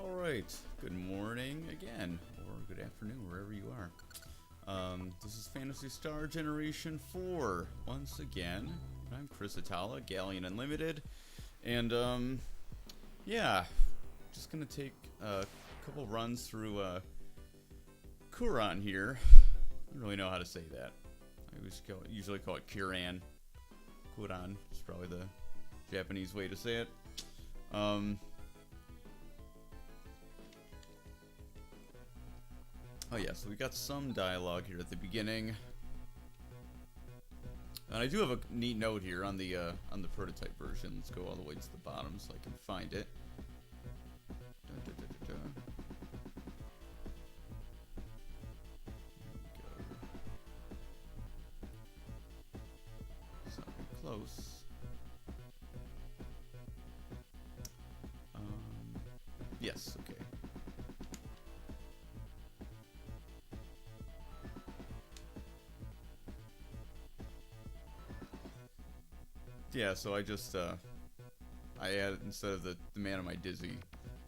Alright, good morning again, or good afternoon, wherever you are. This is Phantasy Star Generation 4, once again. I'm Chris Atala, Galleon Unlimited, and, yeah, just gonna take a couple runs through, Kuran here. I don't really know how to say that. I usually call it Kuran. Kuran is probably the Japanese way to say it. Oh yeah, so we got some dialogue here at the beginning, and I do have a neat note here on the prototype version. Let's go all the way to the bottom so I can find it. There we go. Something close. Yes. Okay. Yeah, so I just, I added, instead of the man on my dizzy,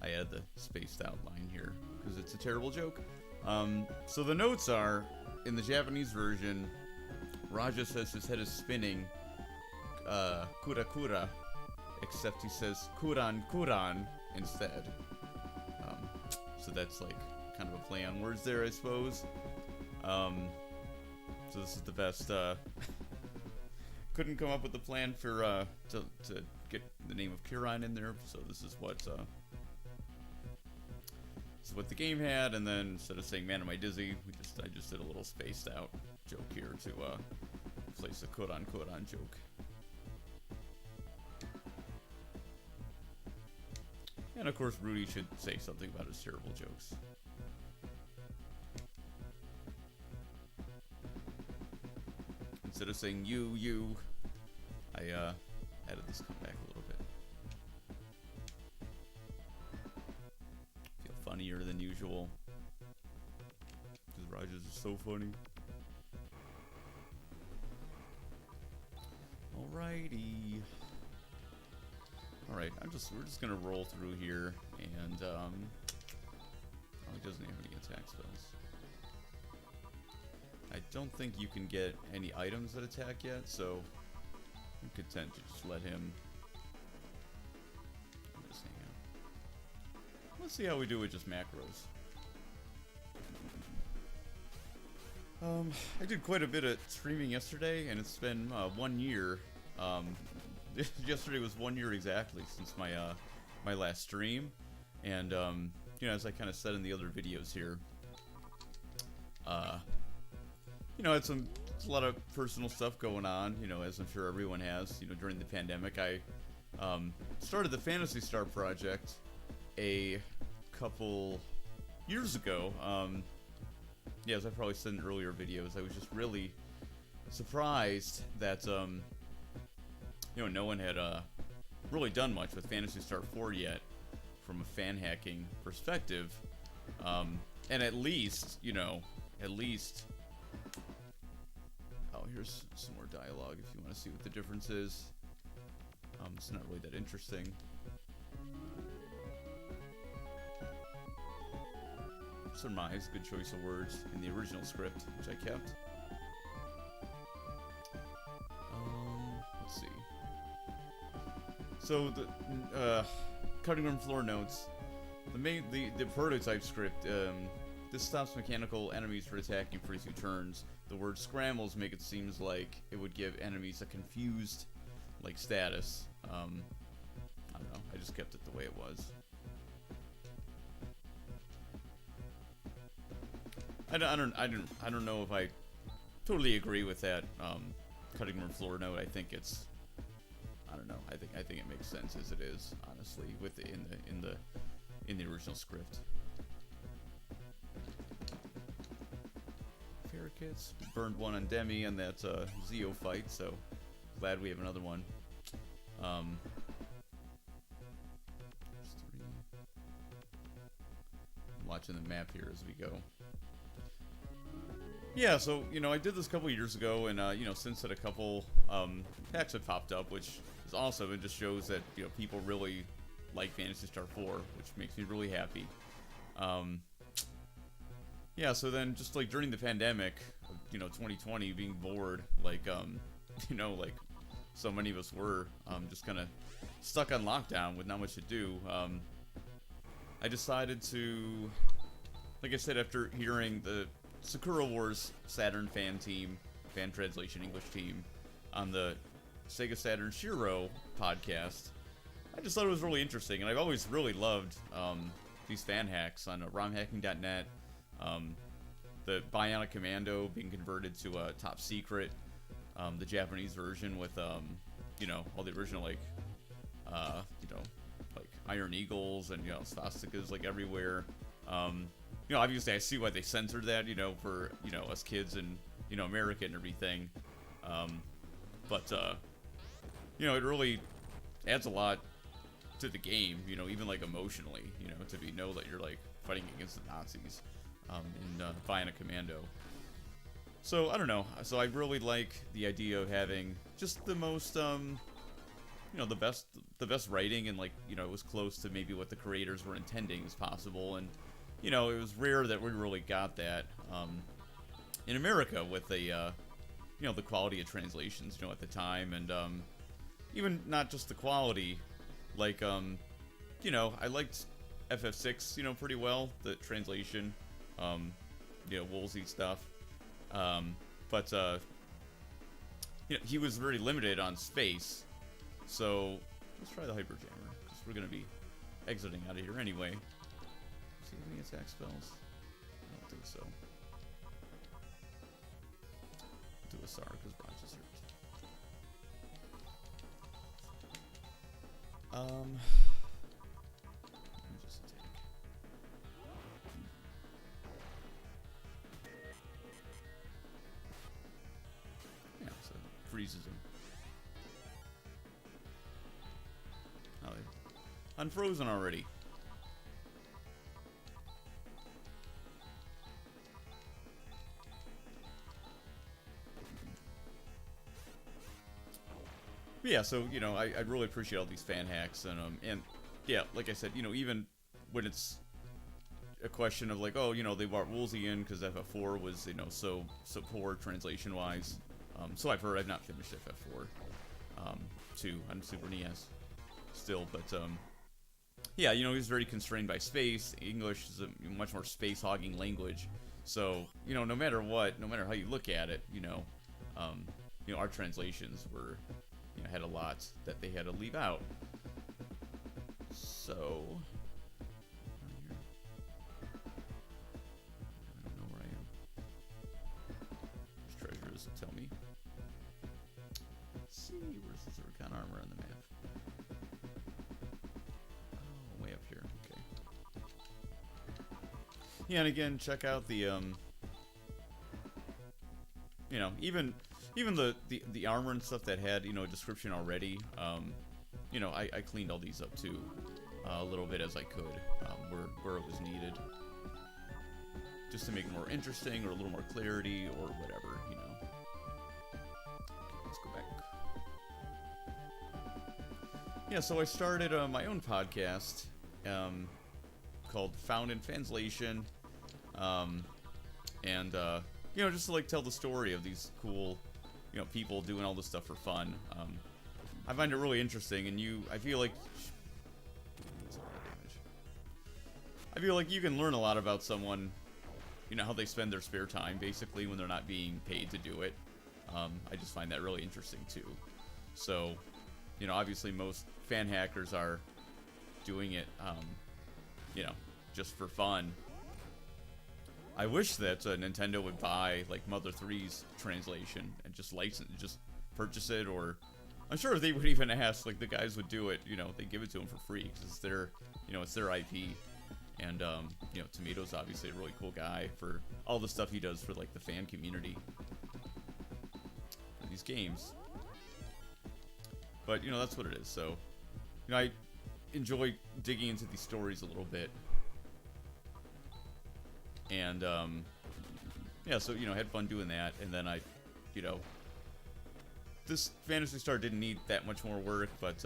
I added the spaced out line here, because it's a terrible joke. So the notes are, in the Japanese version, Raja says his head is spinning, kura kura, except he says kuran kuran instead. So that's like, kind of a play on words there, I suppose. So this is the best, couldn't come up with a plan for to get the name of Kuran in there, so this is what the game had, and then instead of saying "man am I dizzy," I just did a little spaced out joke here to replace the Kuran Kuran joke. And of course, Rudy should say something about his terrible jokes. Instead of saying you, I added this comeback a little bit. Feel funnier than usual. Because Rogers is so funny. Alrighty. Alright, we're just gonna roll through here, and oh, he doesn't have any attack spells. I don't think you can get any items that attack yet, so I'm content to just let him just hang out. Let's see how we do with just macros. I did quite a bit of streaming yesterday, and it's been 1 year. Yesterday was 1 year exactly since my last stream, and you know, as I kind of said in the other videos here, you know, it's a lot of personal stuff going on, you know, as I'm sure everyone has. You know, during the pandemic, I started the Phantasy Star project a couple years ago. Yeah, as I probably said in earlier videos, I was just really surprised that you know, no one had really done much with Phantasy Star 4 yet from a fan hacking perspective. And at least, you know, oh, here's some more dialogue if you want to see what the difference is. It's not really that interesting. Surmise, good choice of words in the original script, which I kept. Let's see. So the cutting room floor notes. The prototype script. This stops mechanical enemies from attacking for 2 turns. The word scrambles make it seems like it would give enemies a confused, like, status. I don't know. I just kept it the way it was. I don't know if I totally agree with that cutting room floor note. I think it's, I don't know. I think it makes sense as it is, honestly, with in the original script. Kits. Burned one on Demi, and that's a Zeo fight, so glad we have another one. I'm watching the map here as we go. Yeah, so, you know, I did this a couple years ago, and, you know, since then a couple packs have popped up, which is awesome. It just shows that, you know, people really like Phantasy Star 4, which makes me really happy. Yeah, so then just like during the pandemic, 2020, being bored, like, like so many of us were, just kind of stuck on lockdown with not much to do, I decided to, like I said, after hearing the Sakura Wars Saturn fan translation English team on the Sega Saturn Shiro podcast, I just thought it was really interesting, and I've always really loved these fan hacks on romhacking.net, the Bionic Commando being converted to a top secret, the Japanese version with, all the original, like Iron Eagles and, swastikas, like, everywhere. Obviously I see why they censored that, for, us kids in, America and everything. But it really adds a lot to the game, even, like, emotionally, to know that you're, like, fighting against the Nazis, in Bionic Commando. So, I don't know. So I really like the idea of having just the most, the best writing, and, like, it was close to maybe what the creators were intending as possible, and, it was rare that we really got that, in America with the quality of translations, at the time, and, even not just the quality, like, I liked FF6, pretty well, the translation, Woolsey stuff, but, he was very limited on space. So, let's try the Hyperjammer, because we're going to be exiting out of here anyway. See any attack spells? I don't think so. Do a Sar, because Bronx is hurt. Let me just take... Yeah, so it freezes him. Unfrozen already. But yeah, so, I really appreciate all these fan hacks, and yeah, like I said, even when it's a question of, like, oh, they brought Woolsey in because FF4 was, so poor translation-wise. So I've heard. I've not finished FF4, 2 on Super NES still, but, yeah, he's very constrained by space. English is a much more space-hogging language. So, no matter what, no matter how you look at it, our translations were, had a lot that they had to leave out. So, I don't know where I am. There's treasures that tell me. Let's see, where's the Zircon armor on the map? Way up here, okay. Yeah, and again, check out the, even the armor and stuff that had, a description already, I cleaned all these up too, a little bit as I could, where it was needed, just to make it more interesting, or a little more clarity, or whatever, Let's go back. Yeah, so I started my own podcast, called Found in Translation, and just to, like, tell the story of these cool, people doing all this stuff for fun. I find it really interesting, and I feel like, that's a lot of damage. I feel like you can learn a lot about someone, how they spend their spare time, basically, when they're not being paid to do it. I just find that really interesting, too. So, obviously most fan hackers are doing it, just for fun. I wish that Nintendo would buy, like, Mother 3's translation and just purchase it, or I'm sure if they would even ask, like, the guys would do it, they give it to them for free, because it's their, it's their IP, and, Tomato's obviously a really cool guy for all the stuff he does for, like, the fan community for these games. But, that's what it is, so, I enjoy digging into these stories a little bit. And, yeah, so, had fun doing that, and then I, this Phantasy Star didn't need that much more work, but,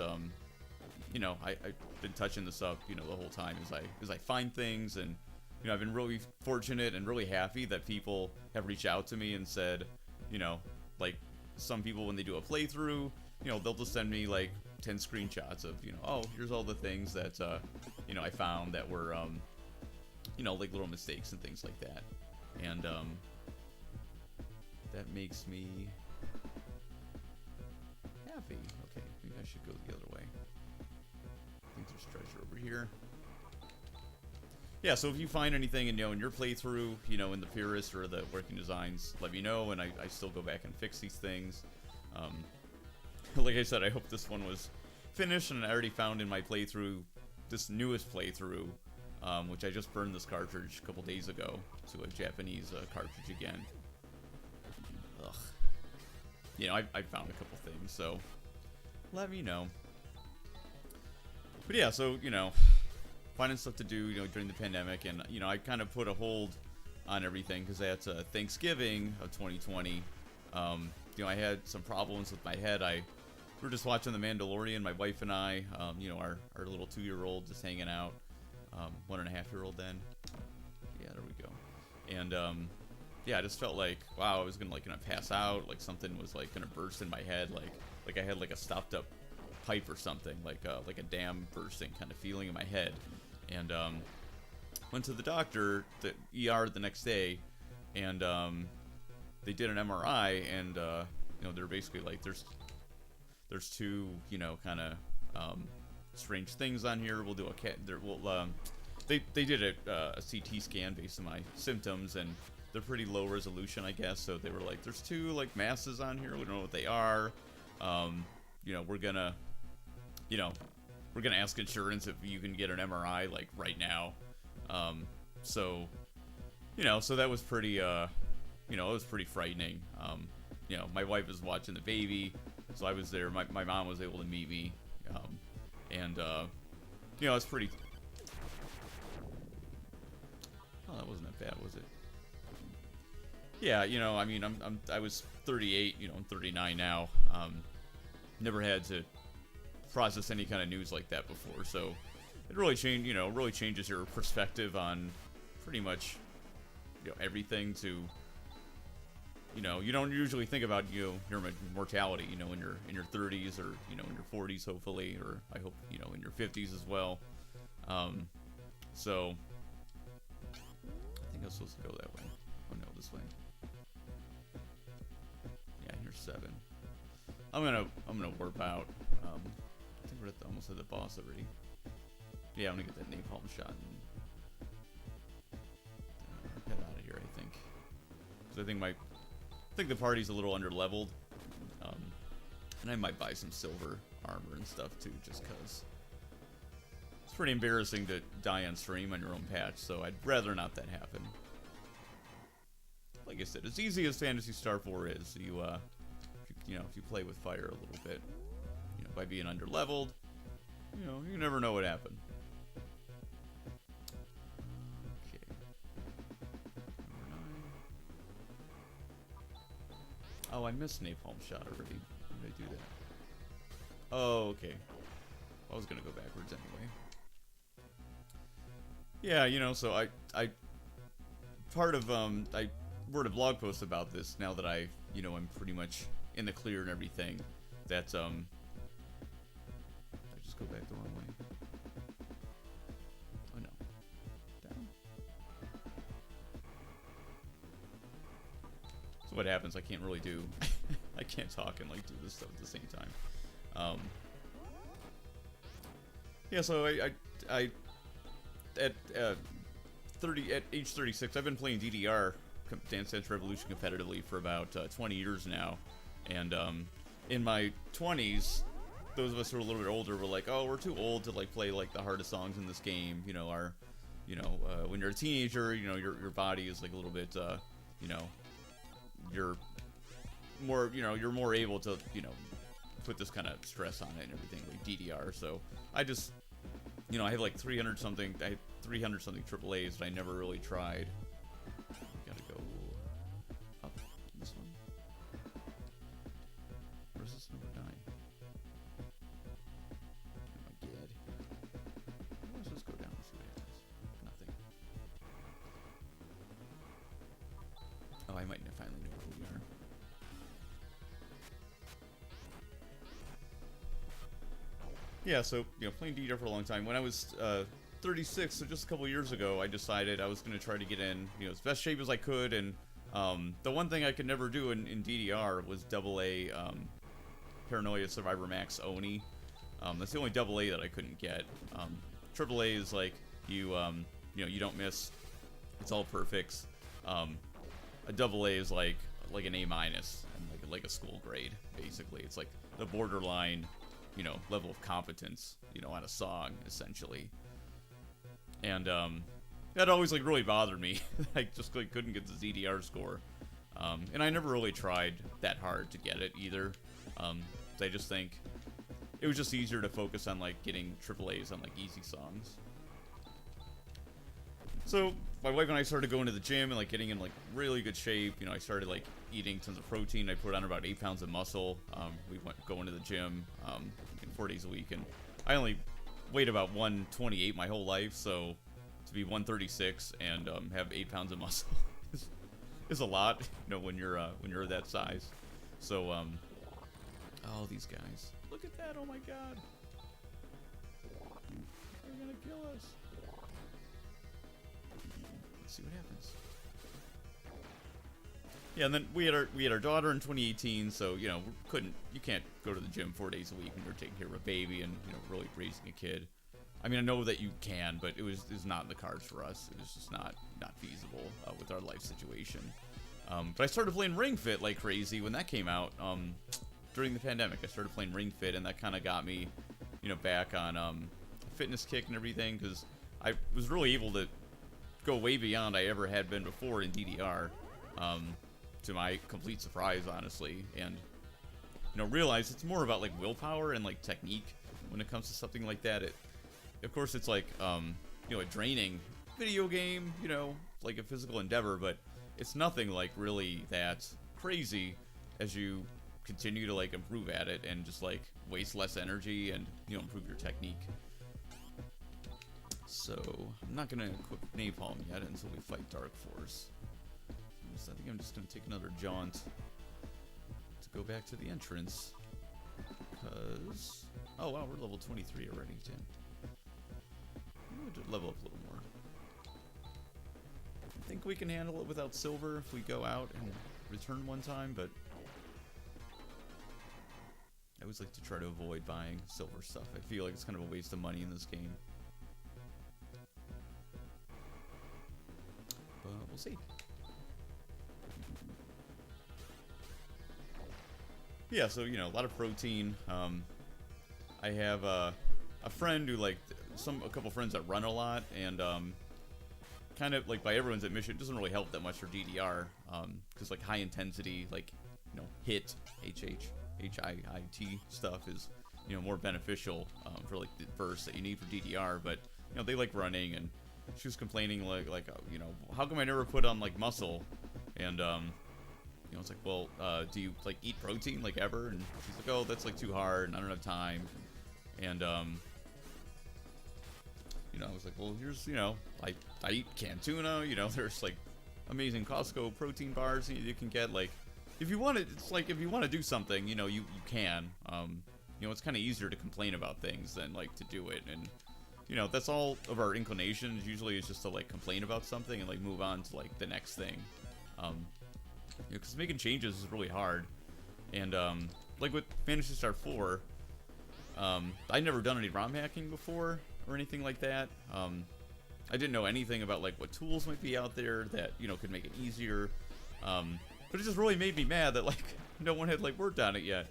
you know, I've been touching this up, you know, the whole time as I find things, and you know, I've been really fortunate and really happy that people have reached out to me and said, you know, like some people when they do a playthrough, you know, they'll just send me like 10 screenshots of, you know, oh, here's all the things that you know, I found that were you know, like little mistakes and things like that. And that makes me happy. Okay, maybe I should go the other way. I think there's treasure over here. Yeah, so if you find anything, you know, in your playthrough, you know, in the purist or the working designs, let me know, and I still go back and fix these things. Like I said, I hope this one was finished, and I already found in my playthrough, this newest playthrough, which I just burned this cartridge a couple days ago to a Japanese cartridge again. Ugh. You know, I found a couple things, so let me know. But yeah, so, you know, finding stuff to do, you know, during the pandemic, and, you know, I kind of put a hold on everything, because that's Thanksgiving of 2020. You know, I had some problems with my head. We were just watching The Mandalorian, my wife and I, you know, our little 2-year-old just hanging out, 1.5-year-old then. Yeah, there we go. And, yeah, I just felt like, wow, I was gonna pass out, like something was like gonna burst in my head, like I had like a stopped up pipe or something, like a dam bursting kind of feeling in my head. And went to the doctor, the ER the next day, and they did an MRI, and you know, they're basically like, there's two, you know, kind of strange things on here. We'll do they did a CT scan based on my symptoms, and they're pretty low resolution, I guess. So they were like, there's two like masses on here. We don't know what they are. You know, we're gonna ask insurance if you can get an MRI like right now. So, you know, so that was pretty, you know, it was pretty frightening. You know, my wife was watching the baby, so I was there. My mom was able to meet me, and you know, it's pretty. Oh, that wasn't that bad, was it? Yeah, you know, I mean, I was 38. You know, I'm 39 now. Never had to process any kind of news like that before, so it really changed. You know, really changes your perspective on pretty much, you know, everything. To, you know, you don't usually think about, you know, your mortality, you know, in your 30s, or, you know, in your 40s, hopefully, or I hope, you know, in your 50s as well. So I think I was supposed to go that way. Oh no, this way. Yeah, here's 7. I'm gonna warp out. I think we're almost at the boss already. Yeah, I'm gonna get that napalm shot and head out of here, I think. Because I think the party's a little under-leveled. And I might buy some silver armor and stuff too, just because it's pretty embarrassing to die on stream on your own patch, so I'd rather not that happen. Like I said, as easy as Phantasy Star 4 is, you know, if you play with fire a little bit, you know, by being under-leveled, you know, you never know what happened. Okay. Number 9. Oh, I missed napalm shot already. How did I do that? Oh, okay. I was gonna go backwards anyway. Yeah, you know, so I part of I wrote a blog post about this now that you know, I'm pretty much in the clear and everything. That I just go back the wrong way. Oh no. Down. So what happens? I can't really do. I can't talk and like do this stuff at the same time. Yeah. So I at age 36, I've been playing DDR, Dance Dance Revolution, competitively for about 20 years now, and in my 20s, those of us who are a little bit older were like, oh, we're too old to like play like the hardest songs in this game. You know, when you're a teenager, you know, your body is like a little bit, you know, you're more able to, you know, put this kind of stress on it and everything, like DDR. So I just, you know, I have like 300 something AAAs that I never really tried. Gotta go up this one. Where's this number 9? Oh my god. Yeah, so, playing DDR for a long time. When I was 36, so just a couple years ago, I decided I was going to try to get in, as best shape as I could, and the one thing I could never do in DDR was AA Paranoia Survivor Max Oni. That's the only AA that I couldn't get. AAA is like, you don't miss. It's all perfects. A AA is like an A-, and like a school grade, basically. It's like the borderline, level of competence, on a song, essentially. And that always really bothered me. I just couldn't get the ZDR score. And I never really tried that hard to get it either. I just think it was just easier to focus on getting AAAs on easy songs. So my wife and I started going to the gym and getting in really good shape. I started eating tons of protein. I put on about 8 pounds of muscle. We went going to the gym 4 days a week, and I only weighed about 128 my whole life. So to be 136 and have 8 pounds of muscle is a lot, when you're that size. So oh, these guys! Look at that! Oh my God! They're gonna kill us. Let's see what happens. Yeah, and then we had our daughter in 2018, so you can't go to the gym 4 days a week when you're taking care of a baby and really raising a kid. I mean, I know that you can, but it was not in the cards for us. It was just not feasible with our life situation. But I started playing Ring Fit like crazy when that came out. During the pandemic, I started playing Ring Fit, and that kind of got me, back on a fitness kick and everything, because I was really able to go way beyond I ever had been before in DDR, to my complete surprise, honestly, and realize it's more about willpower and technique when it comes to something like that. Of course, it's a draining video game, like a physical endeavor, but it's nothing really that crazy as you continue to improve at it and just waste less energy and improve your technique. So I'm not gonna equip Napalm yet until we fight Dark Force. So I think I'm just gonna take another jaunt to go back to the entrance. Cause oh wow, we're level 23 already, Tim. We'll level up a little more. I think we can handle it without silver if we go out and return one time, but I always like to try to avoid buying silver stuff. I feel like it's kind of a waste of money in this game. But we'll see. Yeah, so, a lot of protein. I have a friend who, a couple friends that run a lot, and kind of, by everyone's admission, it doesn't really help that much for DDR, because, high intensity, HIIT, HIIT stuff is, more beneficial for the bursts that you need for DDR. But they like running, and she was complaining how come I never put on muscle? And it's well, do you eat protein ever? And she's like, oh, that's too hard, and I don't have time. And I was like, well, here's I eat canned tuna. There's amazing Costco protein bars you can get. If you want to, it's if you want to do something, you can. It's kind of easier to complain about things than to do it, and that's all of our inclinations. Usually, is just to complain about something and move on to the next thing. Because making changes is really hard, and with Phantasy Star 4, I'd never done any ROM hacking before or anything like that. I didn't know anything about what tools might be out there that could make it easier. But it just really made me mad that no one had worked on it yet.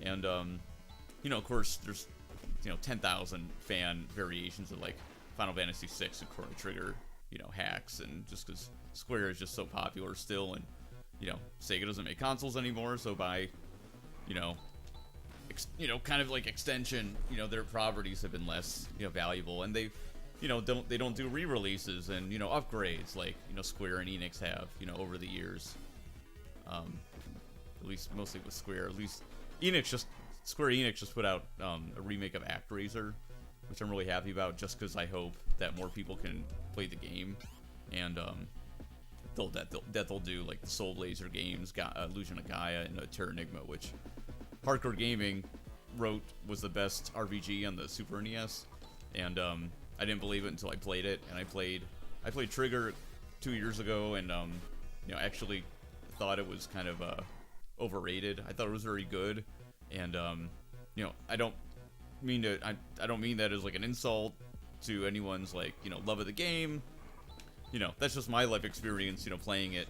And of course there's 10,000 fan variations of Final Fantasy VI and Chrono Trigger hacks, and just because Square is just so popular still, and Sega doesn't make consoles anymore, so by kind of extension, their properties have been less valuable, and they don't do re-releases and upgrades Square and Enix have over the years. At least mostly with Square. At least Square Enix just put out a remake of ActRaiser, which I'm really happy about, just because I hope that more people can play the game, and they'll do the Soul Blazer games, Illusion of Gaia, and Terra Enigma, which hardcore gaming wrote was the best RPG on the Super NES, and I didn't believe it until I played it. And I played Trigger 2 years ago, and you know, actually thought it was kind of overrated. I thought it was very good, and you know, I don't mean that as like an insult to anyone's, like, you know, love of the game. You know, that's just my life experience, you know, playing it,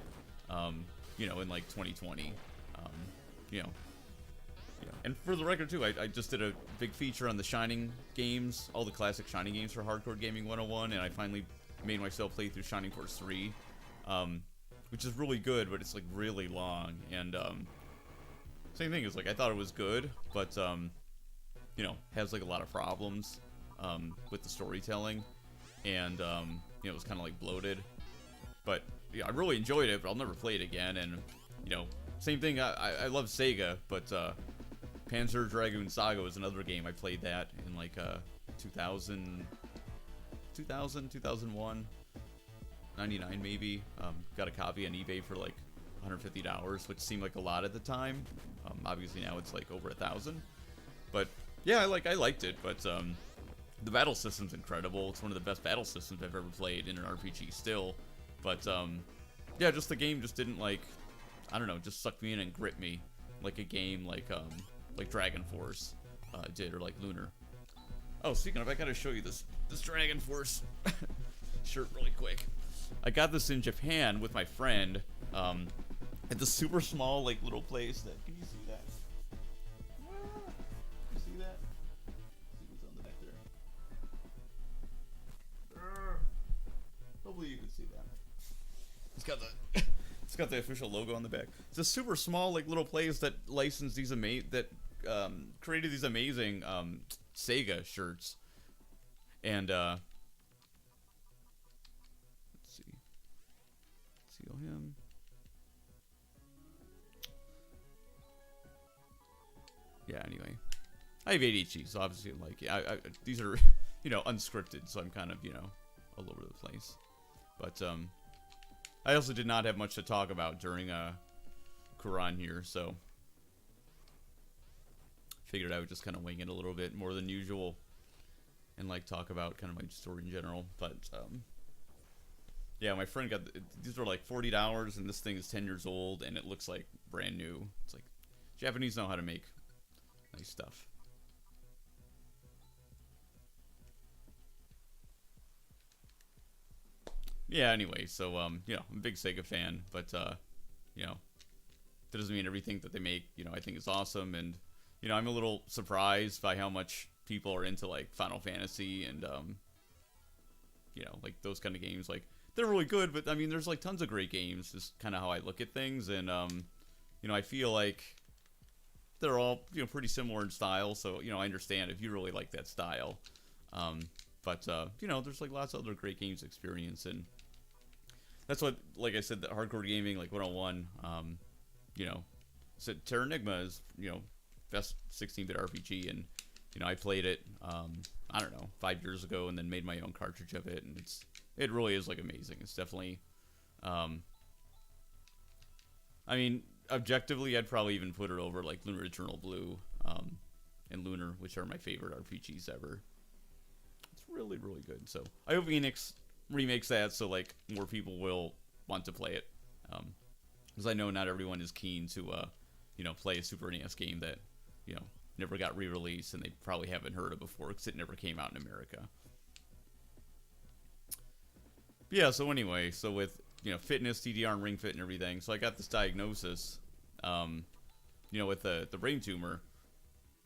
you know, in like 2020. You know, and for the record too, I just did a big feature on the Shining games, all the classic Shining games for Hardcore Gaming 101, and I finally made myself play through Shining Force 3, which is really good, but it's like really long. And same thing is, like, I thought it was good, but you know, has like a lot of problems with the storytelling, and you know, it was kind of like bloated. But yeah, I really enjoyed it, but I'll never play it again. And you know, same thing. I love Sega, but Panzer Dragoon Saga was another game. I played that in like 2001, 99 maybe. Got a copy on eBay for like $150, which seemed like a lot at the time. Obviously now it's like over 1,000. But yeah, I liked it. But the battle system's incredible. It's one of the best battle systems I've ever played in an RPG still. But yeah, just the game just didn't, like, I don't know, just sucked me in and gripped me like a game like Dragon Force did, or like Lunar. Oh, speaking of, I gotta show you this Dragon Force shirt really quick. I got this in Japan with my friend at the super small, like, little place that, can you see that? You see that? See what's on the back there? Hopefully you can see that. It's got the official logo on the back. It's a super small, like, little place that licensed these created these amazing Sega shirts. And let's see. Seal him. Yeah, anyway. I have ADHD, so obviously, like, these are, you know, unscripted, so I'm kind of, you know, all over the place. But I also did not have much to talk about during Kuran here, so figured I would just kind of wing it a little bit more than usual and, like, talk about kind of my story in general. But yeah, my friend got these were like $40, and this thing is 10 years old, and it looks like brand new. It's like, Japanese know how to make nice stuff. Yeah, anyway, so you know, I'm a big Sega fan, but you know, that doesn't mean everything that they make, you know, I think is awesome. And you know, I'm a little surprised by how much people are into, like, Final Fantasy and you know, like, those kind of games. Like, they're really good, but I mean, there's like tons of great games. Just kind of how I look at things. And you know, I feel like they're all, you know, pretty similar in style, so, you know, I understand if you really like that style. But you know, there's like lots of other great games to experience, and that's what, like I said, the Hardcore Gaming, like, 101, you know, said Terranigma is, you know, best 16-bit RPG, and you know, I played it, I don't know, 5 years ago, and then made my own cartridge of it, and it really is, like, amazing. It's definitely, I mean, objectively, I'd probably even put it over, like, Lunar Eternal Blue, and Lunar, which are my favorite RPGs ever. It's really, really good. So I hope Enix remakes that, so, like, more people will want to play it, because I know not everyone is keen to, you know, play a Super NES game that, you know, never got re-released, and they probably haven't heard of before because it never came out in America. But yeah, so anyway, so with, you know, fitness, TDR, and Ring Fit and everything, so I got this diagnosis, you know, with the brain tumor,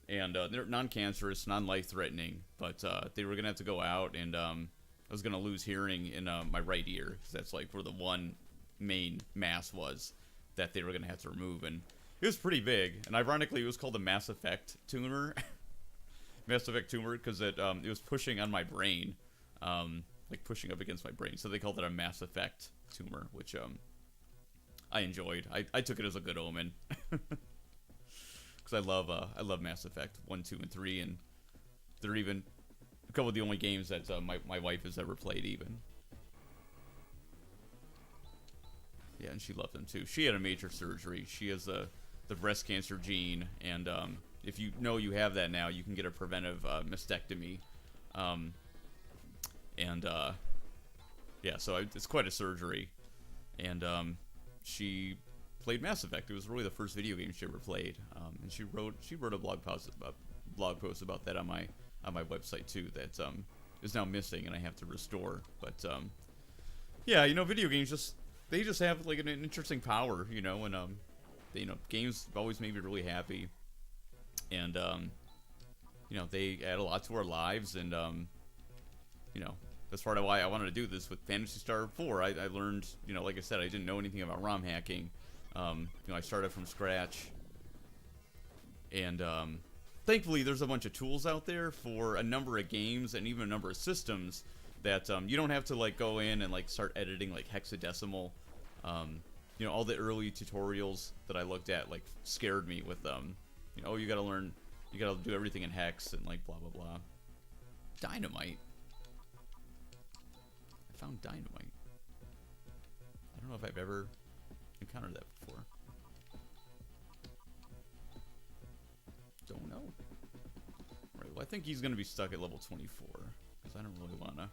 and they're non-cancerous, non-life-threatening, but they were gonna have to go out, and I was gonna lose hearing in my right ear, because that's, like, where the one main mass was that they were gonna have to remove. And it was pretty big, and ironically, it was called a Mass Effect tumor. Mass Effect tumor, because it was pushing on my brain, like, pushing up against my brain, so they called it a Mass Effect tumor, which I enjoyed. I took it as a good omen, because I love Mass Effect 1, 2, and 3, and they're even a couple of the only games that my wife has ever played, even. Yeah, and she loved them too. She had a major surgery. She has the breast cancer gene, and if you know you have that now, you can get a preventive mastectomy. Yeah, so it's quite a surgery. And she played Mass Effect. It was really the first video game she ever played. And she wrote a blog post about that on my website too. That is now missing, and I have to restore. But yeah, video games they just have like an interesting power, and games always make me really happy, and they add a lot to our lives, and that's part of why I wanted to do this with Phantasy Star 4. I learned, like I said, I didn't know anything about ROM hacking. I started from scratch, and thankfully there's a bunch of tools out there for a number of games and even a number of systems that you don't have to like go in and like start editing like hexadecimal. All the early tutorials that I looked at like scared me with oh, you gotta learn, you gotta do everything in hex and like blah blah blah. Dynamite. I found dynamite. I don't know if I've ever encountered that before. Don't know. Right, well I think he's gonna be stuck at level 24 because I don't really wanna.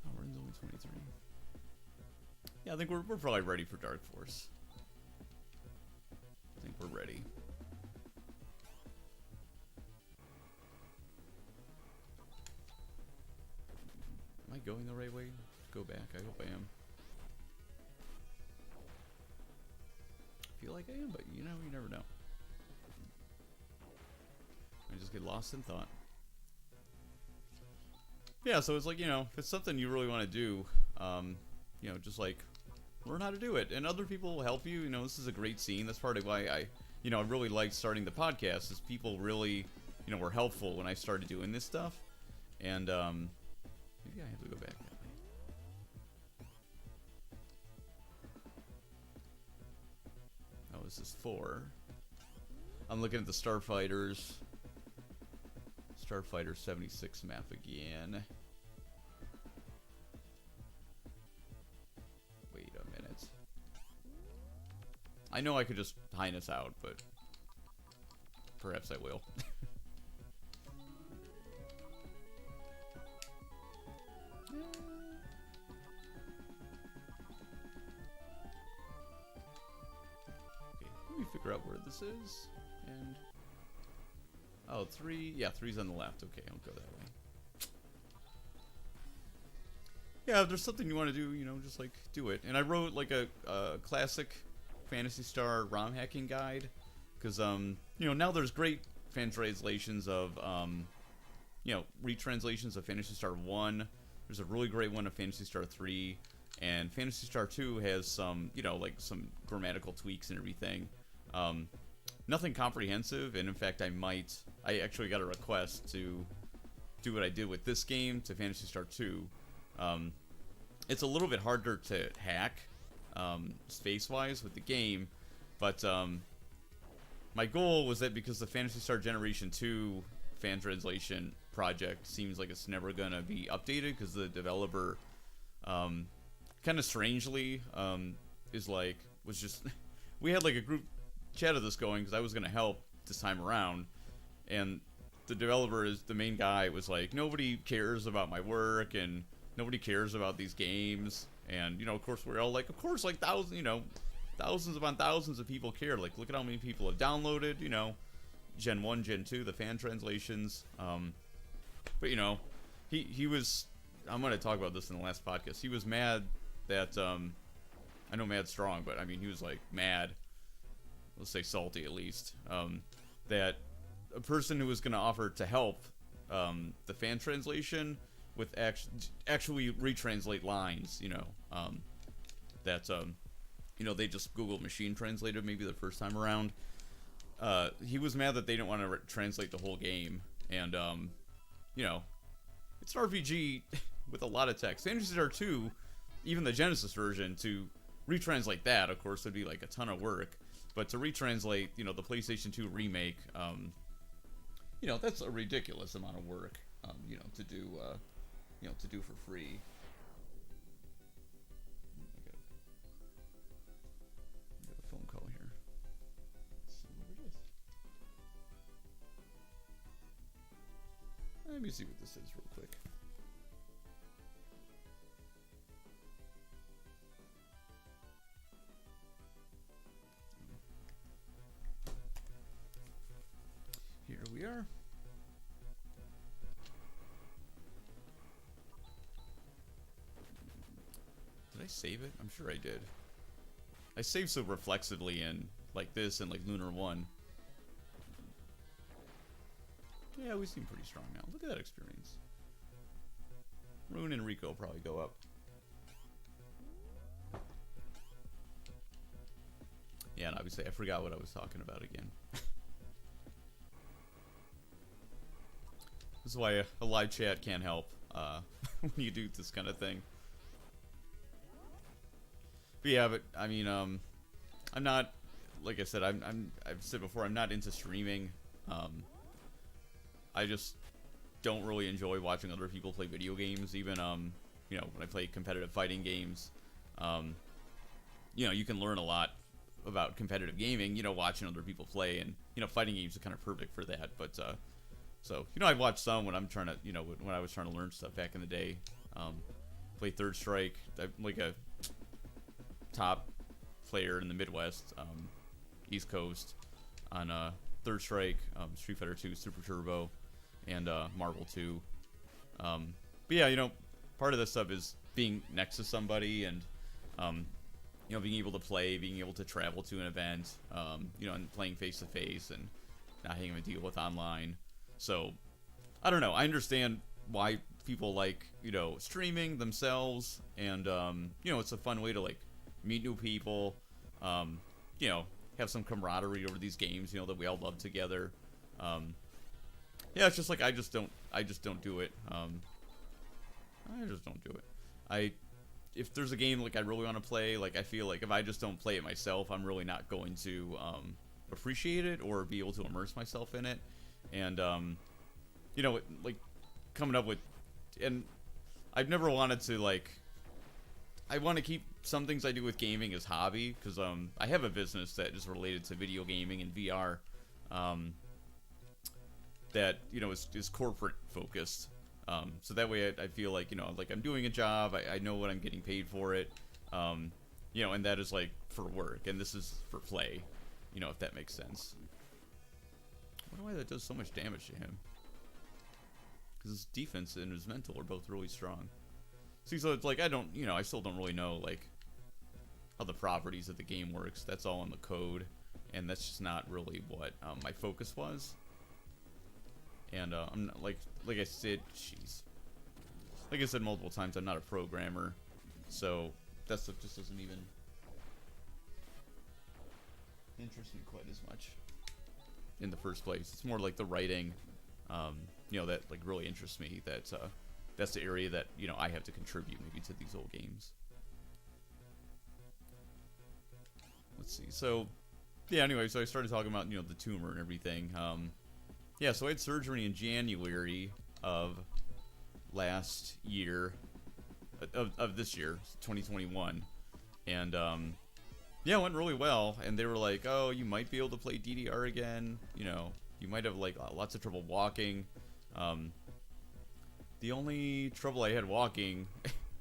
Oh, we're in level 23. Yeah, I think we're probably ready for Dark Force. I think we're ready. Am I going the right way? Go back. I hope I am. I feel like I am, but you never know. I just get lost in thought. Yeah, so it's like, if it's something you really want to do, just like learn how to do it, and other people will help you. This is a great scene. That's part of why I really liked starting the podcast. Is people really, were helpful when I started doing this stuff, and maybe I have to go back that way. Oh, this is 4. I'm looking at the Starfighter 76 map again. Wait a minute. I know I could just Highness out, but perhaps I will. Okay, let me figure out where this is. And oh, 3. Yeah, 3's on the left. Okay, I'll go that way. Yeah, if there's something you want to do, just like do it. And I wrote like a classic Phantasy Star ROM hacking guide, because now there's great fan translations of retranslations of Phantasy Star 1. There's a really great one of Phantasy Star 3, and Phantasy Star 2 has some like some grammatical tweaks and everything. Nothing comprehensive, and in fact I actually got a request to do what I did with this game to Phantasy Star 2. It's a little bit harder to hack space-wise with the game, but my goal was that because the Phantasy Star Generation 2 fan translation project seems like it's never gonna be updated, because the developer kind of strangely was just we had like a group chat of this going, because I was gonna help this time around, and the developer the main guy was like, nobody cares about my work and nobody cares about these games, and of course we're all like, of course, like thousands upon thousands of people care, like look at how many people have downloaded Gen 1, Gen 2, the fan translations. But he was, I'm going to talk about this in the last podcast, he was mad that I know mad's strong, but I mean he was like mad, let's say salty at least, that a person who was going to offer to help the fan translation with actually retranslate lines, that they just Google machine translated maybe the first time around. He was mad that they didn't want to translate the whole game, and it's an RPG with a lot of text. Phantasy Star 2, even the Genesis version, to retranslate that, of course, would be like a ton of work. But to retranslate, the PlayStation 2 remake, that's a ridiculous amount of work, to do, to do for free. I got a phone call here. me see what this is real quick. Here we are. Did I save it? I'm sure I did. I saved so reflexively in like this and like Lunar 1. Yeah, we seem pretty strong now. Look at that experience. Rune and Rico will probably go up. Yeah, and obviously I forgot what I was talking about again. This is why a live chat can't help when you do this kind of thing. But yeah, but I mean, I'm not, like I said, I've said before, I'm not into streaming. I just don't really enjoy watching other people play video games. Even you know, when I play competitive fighting games, you know, you can learn a lot about competitive gaming, you know, watching other people play, and you know, fighting games are kind of perfect for that. But so you know, I've watched some when I'm trying to, you know, when I was trying to learn stuff back in the day. Play Third Strike. I'm like a top player in the Midwest, East Coast, on Third Strike, Street Fighter 2, Super Turbo, and Marvel 2. But yeah, you know, part of this stuff is being next to somebody, and you know, being able to play, being able to travel to an event, you know, and playing face to face, and not having to deal with online. So I don't know. I understand why people like, you know, streaming themselves, and you know, it's a fun way to like meet new people, you know, have some camaraderie over these games, you know, that we all love together. Yeah, it's just like I just don't do it. I just don't do it. If there's a game like I really want to play, like I feel like if I just don't play it myself, I'm really not going to appreciate it or be able to immerse myself in it. And you know, like coming up with, and I've never wanted to like, I want to keep some things I do with gaming as hobby, because I have a business that is related to video gaming and VR, that, you know, is corporate focused. So that way I feel like, you know, like I'm doing a job, I know what I'm getting paid for it, you know, and that is like for work, and this is for play, you know, if that makes sense. I wonder why that does so much damage to him. Because his defense and his mental are both really strong. See, so it's like, I don't, you know, I still don't really know, like, how the properties of the game works. That's all in the code, and that's just not really what my focus was. And I'm not, like I said, jeez. Like I said multiple times, I'm not a programmer, so that stuff just doesn't even interest me quite as much in the first place. It's more like the writing, you know, that like really interests me. That's the area that, you know, I have to contribute maybe to these old games. Let's see. So, yeah. Anyway, so I started talking about, you know, the tumor and everything. Yeah. So I had surgery in January of last year, of this year, 2021, and yeah, it went really well. And they were like, "Oh, you might be able to play DDR again. You know, you might have like lots of trouble walking." The only trouble I had walking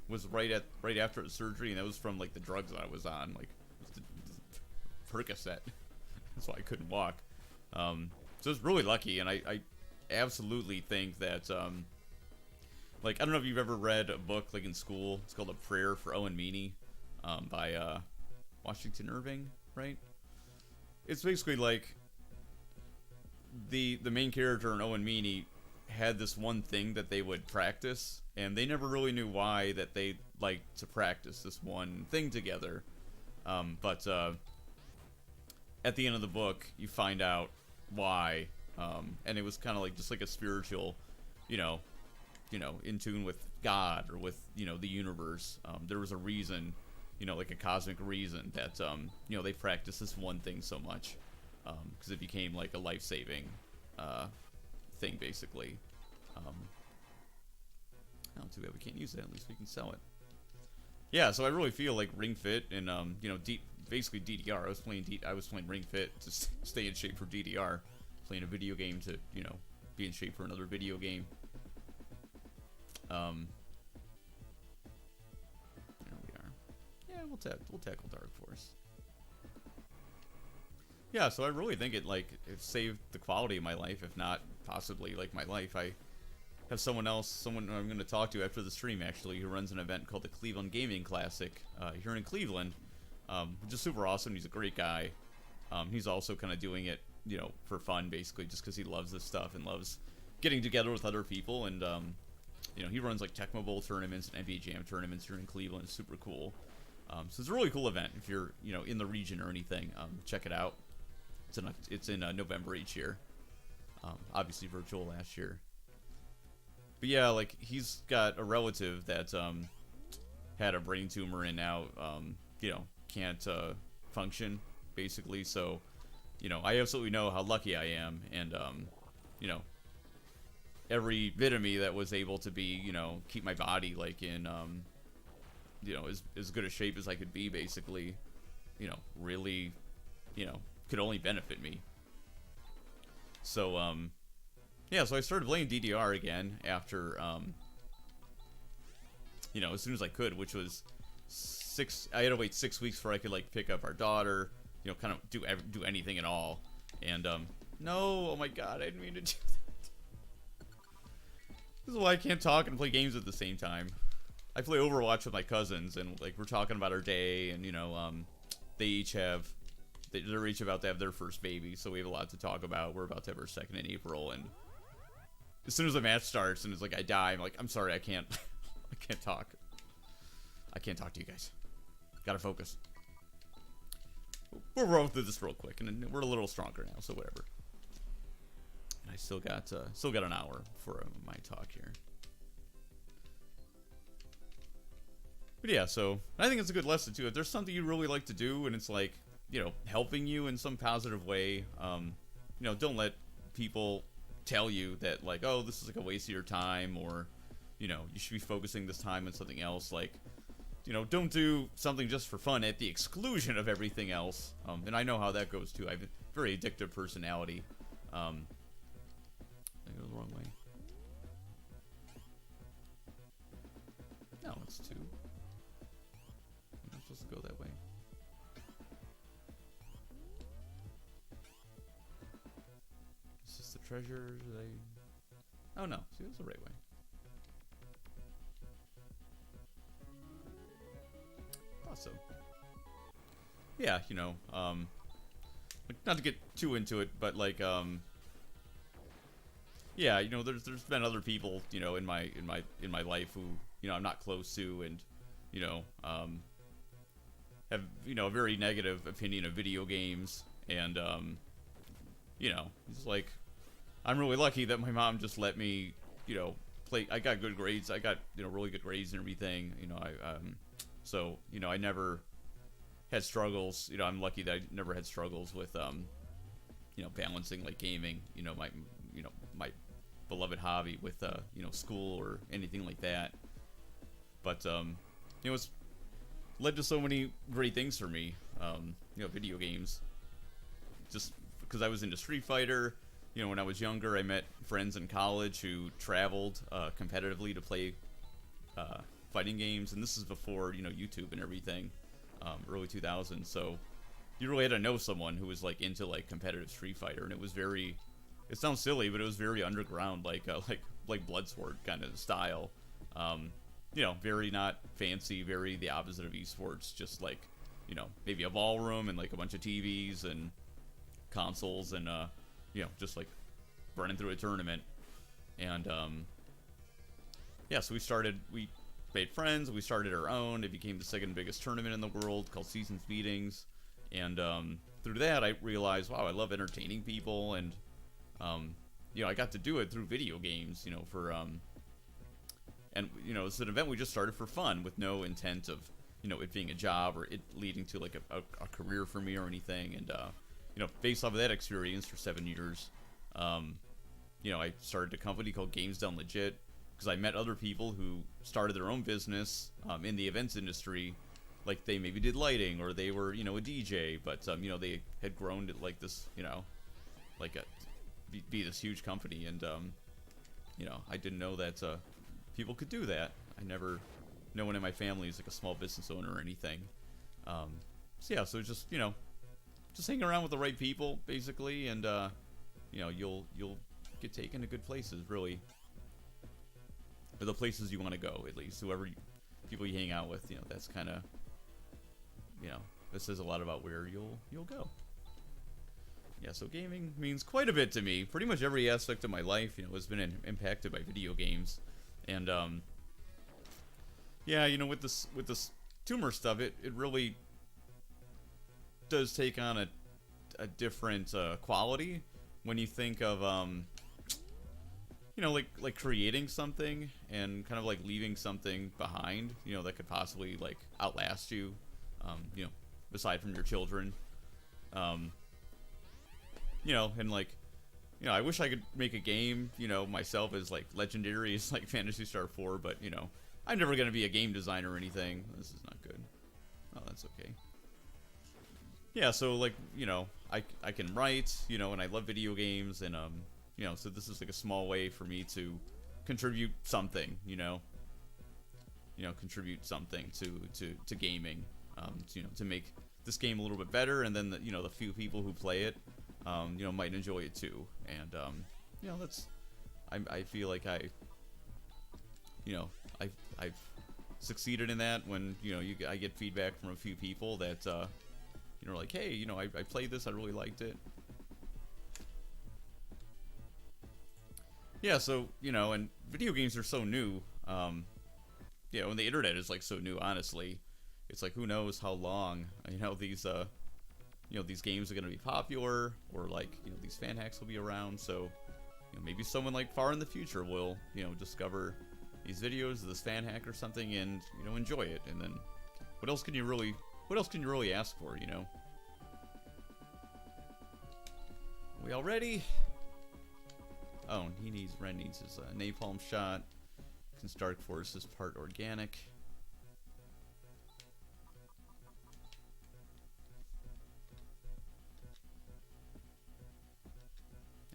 was right after the surgery, and that was from like the drugs that I was on, like Percocet. That's why I couldn't walk. So I was really lucky, and I absolutely think that like, I don't know if you've ever read a book like in school. It's called A Prayer for Owen Meany, by Washington Irving, right? It's basically like the main character in Owen Meany had this one thing that they would practice, and they never really knew why that they liked to practice this one thing together. But at the end of the book, you find out why, and it was kind of like just like a spiritual, you know, in tune with God or with, you know, the universe. There was a reason, you know, like a cosmic reason that you know, they practiced this one thing so much, because it became like a life-saving thing, basically. Oh, too bad we can't use that. At least we can sell it. Yeah, so I really feel like Ring Fit and you know, basically DDR. I was playing Ring Fit to stay in shape for DDR, playing a video game to, you know, be in shape for another video game. There we are. Yeah, we'll tackle Dark Force. Yeah, so I really think it it saved the quality of my life, if not possibly like my life. I have someone I'm going to talk to after the stream actually, who runs an event called the Cleveland Gaming Classic here in Cleveland, which is super awesome. He's a great guy. He's also kind of doing it, for fun basically, just because he loves this stuff and loves getting together with other people. And he runs like Tecmo Bowl tournaments and NBA Jam tournaments here in Cleveland. It's super cool. So it's a really cool event. If you're in the region or anything, check it out. It's in November each year. Obviously virtual last year. But yeah, like he's got a relative that had a brain tumor and now can't function basically. So I absolutely know how lucky I am, and every bit of me that was able to be keep my body like in as good a shape as I could be basically, really could only benefit me. So yeah, so I started playing DDR again after as soon as I could, which was I had to wait 6 weeks before I could like pick up our daughter, kind of do anything at all. And no, oh my god, I didn't mean to do that. This is why I can't talk and play games at the same time. I play Overwatch with my cousins, and like we're talking about our day, and they're each about to have their first baby, so we have a lot to talk about. We're about to have our second in April, and as soon as the match starts and it's like I die, I'm like, I'm sorry, I can't I can't talk. I can't talk to you guys. Gotta focus. We'll roll through this real quick, and we're a little stronger now, so whatever. And I still got an hour for my talk here. But yeah, so I think it's a good lesson too. If there's something you really like to do and it's like, helping you in some positive way, don't let people tell you that like, oh, this is like a waste of your time, or you should be focusing this time on something else. Like, don't do something just for fun at the exclusion of everything else. And I know how that goes too. I have a very addictive personality. I go the wrong way. No, it's 2. I'm not supposed to go that way. Is this the treasure? Oh no, see, that's the right way. Awesome. Yeah, not to get too into it, but like, yeah, there's been other people, in my life who, I'm not close to, and, have, a very negative opinion of video games, and, it's like, I'm really lucky that my mom just let me, play. I got good grades. I got, really good grades and everything, so, I never had struggles. I'm lucky that I never had struggles with, balancing like gaming, my beloved hobby with, school or anything like that. But, it's led to so many great things for me. Video games. Just because I was into Street Fighter, when I was younger, I met friends in college who traveled competitively to play fighting games, and this is before YouTube and everything, early 2000s. So you really had to know someone who was like into like competitive Street Fighter, and it was very, it sounds silly, but it was very underground, like Bloodsport kind of style. Very not fancy, very the opposite of esports, just like maybe a ballroom and like a bunch of TVs and consoles, and just like running through a tournament. And yeah, so we made friends, we started our own. It became the second biggest tournament in the world, called Seasons Meetings. And through that, I realized, wow, I love entertaining people. And I got to do it through video games, for and it's an event we just started for fun, with no intent of it being a job or it leading to like a career for me or anything. And based off of that experience for 7 years, I started a company called Games Done Legit, because I met other people who started their own business in the events industry. Like they maybe did lighting, or they were, a DJ, but they had grown to like this, be this huge company. And I didn't know that people could do that. No one in my family is like a small business owner or anything. So yeah, so just just hang around with the right people basically, and you'll get taken to good places, really, or the places you want to go, at least. People you hang out with, that's kind of, this says a lot about where you'll go. Yeah, so gaming means quite a bit to me. Pretty much every aspect of my life, has been impacted by video games. And yeah, with this tumor stuff, it really does take on a different quality when you think of like creating something and kind of like leaving something behind, that could possibly like outlast you, aside from your children. And like, I wish I could make a game, myself as like legendary as like Phantasy Star 4, but I'm never gonna be a game designer or anything. This is not good. Oh, that's okay. Yeah, so like, I can write, and I love video games, and so this is like a small way for me to contribute something, contribute something to gaming, to make this game a little bit better, and then the few people who play it, might enjoy it too, and I feel like I've succeeded in that when I get feedback from a few people that like, hey, I played this, I really liked it. Yeah, so and video games are so new, and the internet is like so new. Honestly, it's like, who knows how long these these games are going to be popular, or like these fan hacks will be around. So maybe someone like far in the future will discover these videos of this fan hack or something, and enjoy it. And then what else can you really ask for? Are we all ready? Oh, Ren needs his napalm shot. Since Dark Force is part organic.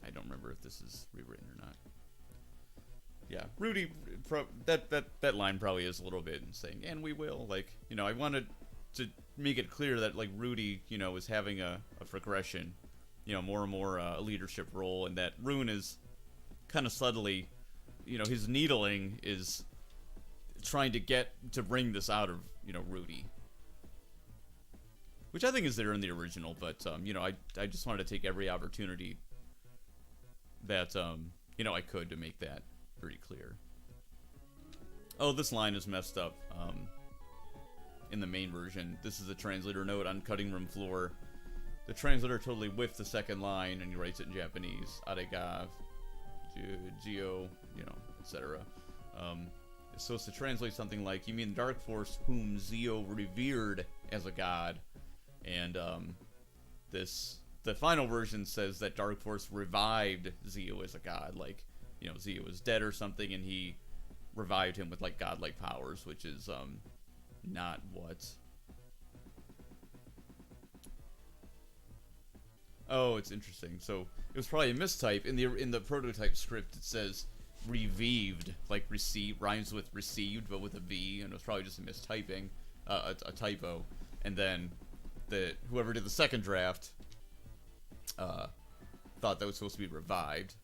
I don't remember if this is rewritten or not. Yeah, Rudy, that line probably is a little bit saying, and we will. Like, I wanted to make it clear that, like, Rudy, is having a progression, more and more a leadership role, and that Rune is kind of subtly, his needling is trying to bring this out of, Rudy. Which I think is there in the original, but, I just wanted to take every opportunity that, I could to make that pretty clear. Oh, this line is messed up, in the main version. This is a translator note on cutting room floor. The translator totally whiffed the second line, and he writes it in Japanese. Arega, Geo, etc. It's supposed to translate something like, you mean Dark Force whom Zio revered as a god. And the final version says that Dark Force revived Zio as a god, like, Zio was dead or something, and he revived him with like godlike powers, which is not what. Oh, it's interesting. So it was probably a mistype in the prototype script. It says revived, like receive, rhymes with received, but with a V, and it was probably just a mistyping, a typo. And then whoever did the second draft thought that was supposed to be revived.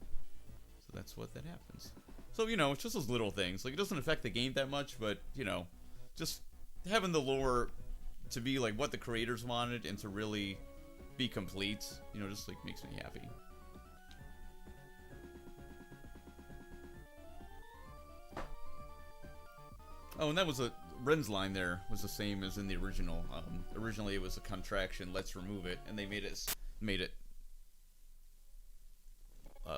So that's what that happens. So it's just those little things. Like, it doesn't affect the game that much, but just having the lore to be like what the creators wanted and to really be complete, just like makes me happy. Oh, and that was Ren's line there was the same as in the original. Originally it was a contraction, let's remove it, and they made it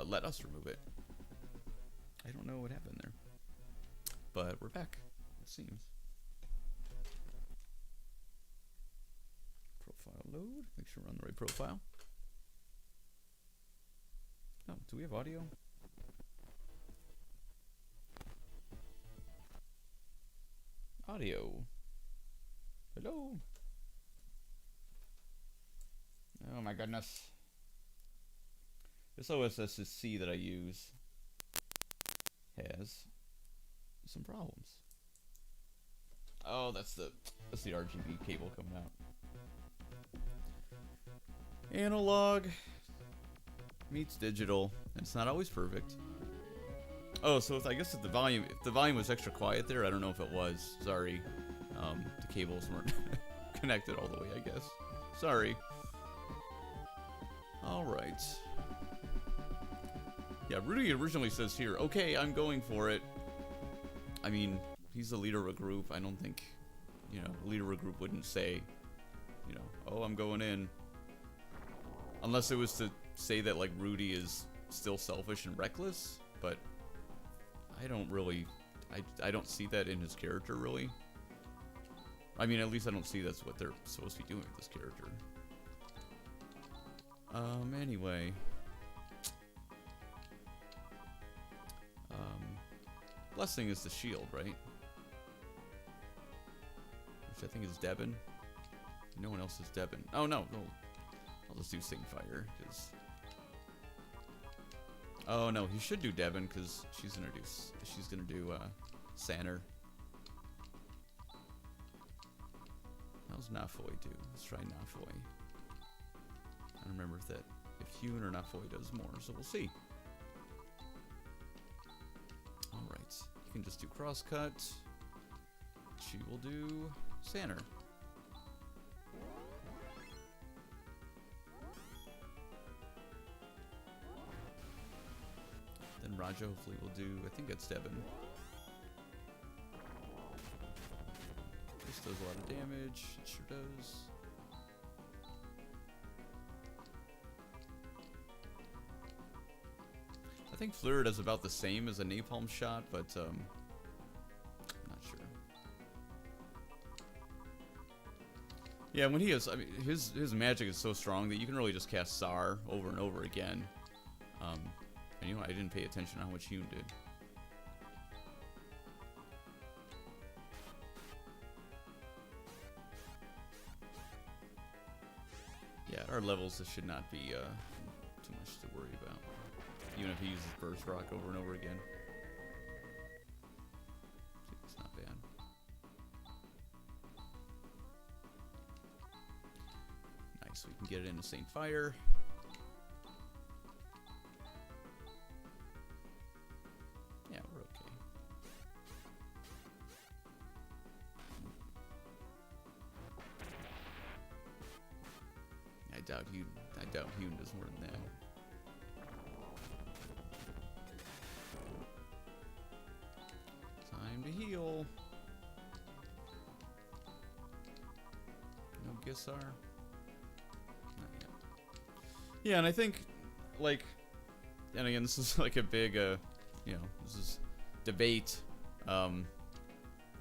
let us remove it. I don't know what happened there, but we're back, it seems. Profile load. Make sure we're on the right profile. Oh, do we have audio? Audio. Hello. Oh my goodness. This OSSC that I use has some problems. Oh, that's the RGB cable coming out. Analog meets digital. It's not always perfect. Oh, so I guess if the volume was extra quiet there, I don't know if it was. Sorry, the cables weren't connected all the way, I guess. Sorry. All right. Yeah, Rudy originally says here, okay, I'm going for it. I mean, he's the leader of a group. I don't think, you know, the leader of a group wouldn't say, you know, oh, I'm going in. Unless it was to say that, like, Rudy is still selfish and reckless, but I don't really, I don't see that in his character, really. I mean, at least I don't see that's what they're supposed to be doing with this character. Anyway. Blessing is the shield, right? Which I think is Devin. No one else is Devin. Oh, no. I'll just do Singfire, because... Oh, no, he should do Devin, because she's gonna do Sanner. How's Nafoy do? Let's try Nafoy. I don't remember if Hune or Nafoy does more, so we'll see. Alright, you can just do Crosscut. She will do Sanner. Then Raja hopefully will do, I think it's Devin. This does a lot of damage, it sure does. I think Fleur does about the same as a napalm shot, but I'm not sure. Yeah, when he has, I mean, his magic is so strong that you can really just cast Tsar over and over again. And you know, I didn't pay attention to how much Hune did. Yeah, at our levels, this should not be too much to worry about. Even if he uses Burst Rock over and over again. It's not bad. Nice, we can get it into Saint Fire. Yeah, we're okay. I doubt Hune does more than that. Time to heal. No Gissar. Not yet. Yeah, and I think, like, and again, this is like a big, you know, this is debate.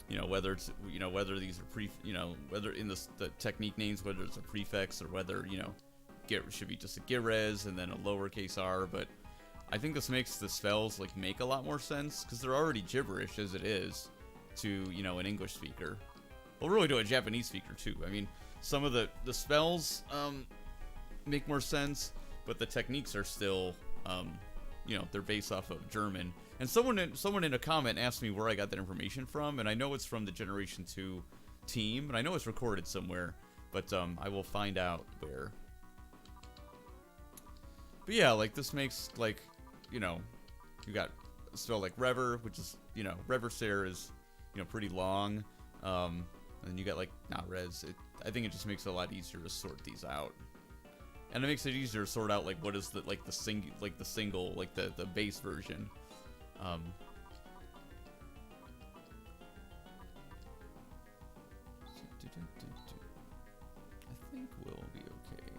You know, whether it's, you know, whether these are whether in the technique names, whether it's a prefix or whether, you know, should be just a Girez and then a lowercase r, but I think this makes the spells, like, make a lot more sense, because they're already gibberish as it is to, you know, an English speaker. Well, really to a Japanese speaker, too. I mean, some of the spells, make more sense, but the techniques are still, you know, they're based off of German. And someone in a comment asked me where I got that information from, and I know it's from the Generation 2 team, and I know it's recorded somewhere, but, I will find out where. But yeah, like, this makes, like, you know, you got a spell like Rever, which is, you know, Reverser is, you know, pretty long. And then you got, like, not Res. I think it just makes it a lot easier to sort these out. And it makes it easier to sort out, like, what is the, like, the single, like, the base version. I think we'll be okay.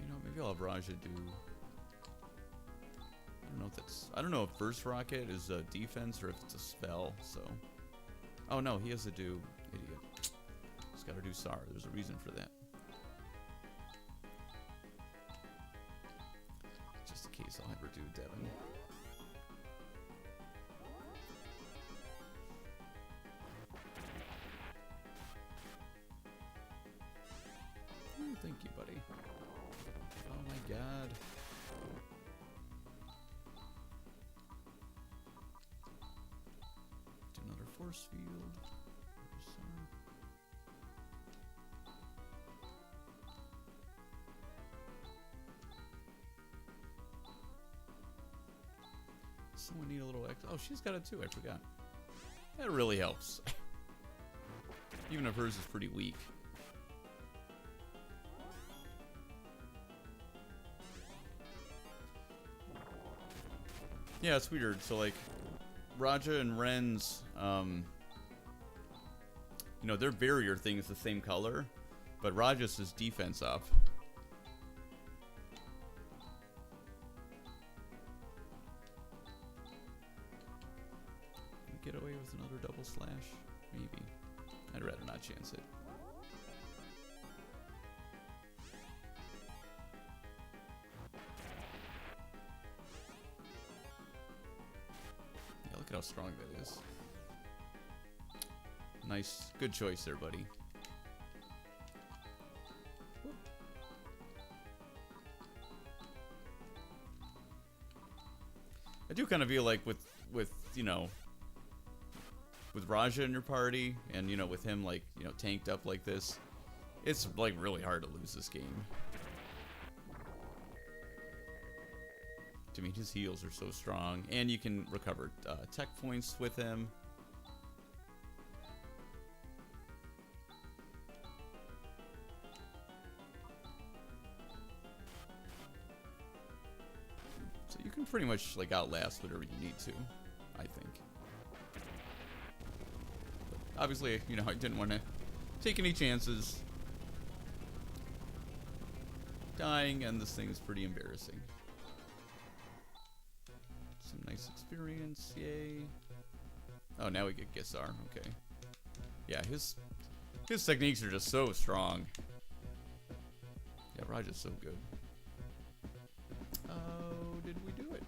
You know, maybe I'll have Raja do... I don't know if Burst Rocket is a defense or if it's a spell, so... Oh no, he has to do... Idiot. He's gotta do Tsar. There's a reason for that. Just in case I'll ever do Devin. Thank you, buddy. Oh my god. force field. Someone need a little extra. Oh, she's got it too. I forgot. That really helps. Even if hers is pretty weak. Yeah, it's weird. So, like, Raja and Ren's, you know, their barrier thing is the same color, but Raja's is defense up. Get away with another double slash? Maybe. I'd rather not chance it. Yeah, look at how strong that is. Nice. Good choice there, buddy. I do kind of feel like with you know, with Raja in your party, and, you know, with him, like, you know, tanked up like this, it's, like, really hard to lose this game. I mean, his heals are so strong, and you can recover tech points with him. So you can pretty much, like, outlast whatever you need to, I think. Obviously, you know, I didn't want to take any chances dying, and this thing is pretty embarrassing. Some nice experience, yay. Oh, now we get Gisar, okay. Yeah, his techniques are just so strong. Yeah, Raja's so good. Oh, did we do it?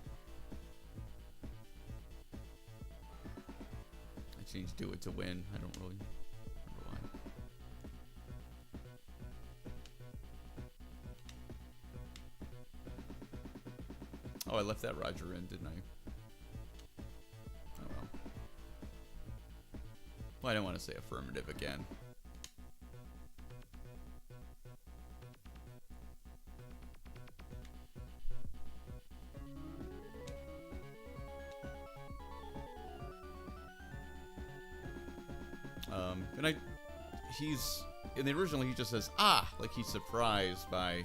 Changed do it to win. I don't really remember why. Oh, I left that Roger in, didn't I? Oh well. Well, I don't want to say affirmative again. And in the original, he just says, ah, like he's surprised by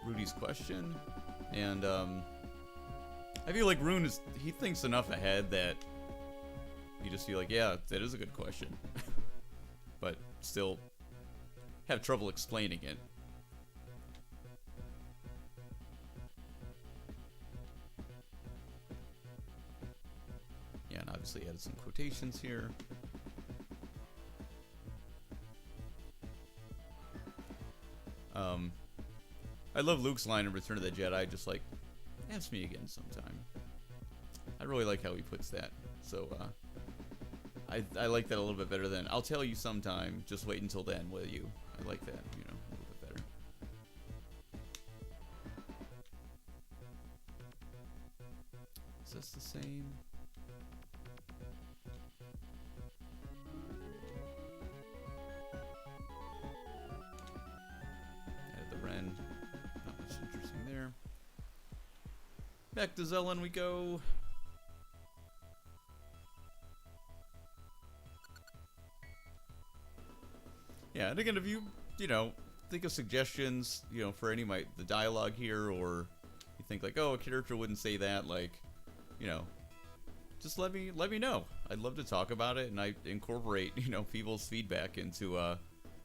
Rudy's question. And, I feel like Rune he thinks enough ahead that you just feel like, yeah, that is a good question. But still have trouble explaining it. Yeah, and obviously added some quotations here. I love Luke's line in Return of the Jedi, just like, ask me again sometime. I really like how he puts that. So, I like that a little bit better than, I'll tell you sometime, just wait until then, will you? I like that, you know, a little bit better. Is this the same? Not much interesting there. Back to Zelen we go. Yeah, and again, if you know, think of suggestions, you know, for any of the dialogue here, or you think like, oh, a character wouldn't say that, like, you know, just let me know. I'd love to talk about it, and I incorporate, you know, people's feedback into,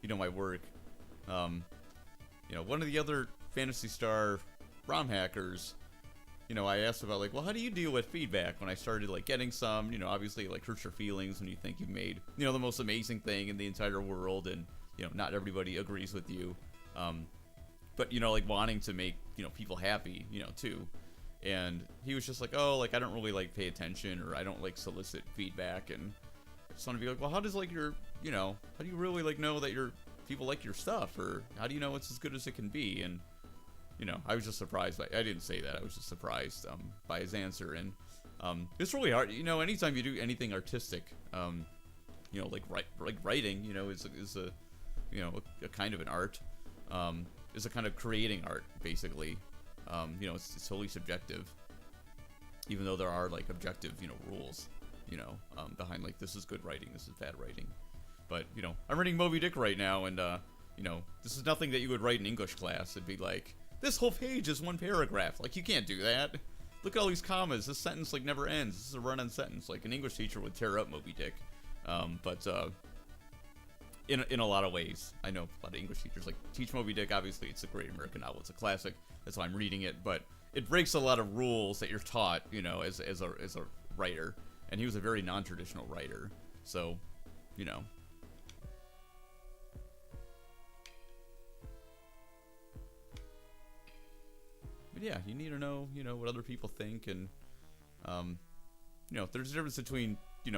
you know, my work. You know, one of the other Phantasy Star ROM hackers, you know, I asked about, like, well, how do you deal with feedback when I started, like, getting some, you know, obviously, like, hurts your feelings when you think you've made, you know, the most amazing thing in the entire world, and, you know, not everybody agrees with you, but, you know, like, wanting to make, you know, people happy, you know, too, and he was just like, oh, like, I don't really, like, pay attention, or I don't, like, solicit feedback, and I just want to be like, well, how does, like, your, you know, how do you really, like, know that people like your stuff, or how do you know it's as good as it can be? And, you know, I was just surprised I didn't say that, I was just surprised by his answer. And It's really hard, anytime you do anything artistic, like writing, is a a kind of an art, is a kind of creating art, basically. It's totally subjective, even though there are like objective, rules, behind like this is good writing, this is bad writing. But I'm reading Moby Dick right now, and this is nothing that you would write in English class. It'd be like, this whole page is one paragraph. Like, you can't do that. Look at all these commas. This sentence like never ends. This is a run-on sentence. Like, an English teacher would tear up Moby Dick. But in a lot of ways, I know a lot of English teachers like teach Moby Dick. Obviously, it's a great American novel. It's a classic. That's why I'm reading it. But it breaks a lot of rules that you're taught, as a writer. And he was a very non-traditional writer. So, But yeah, you need to know, what other people think, and there's a difference between,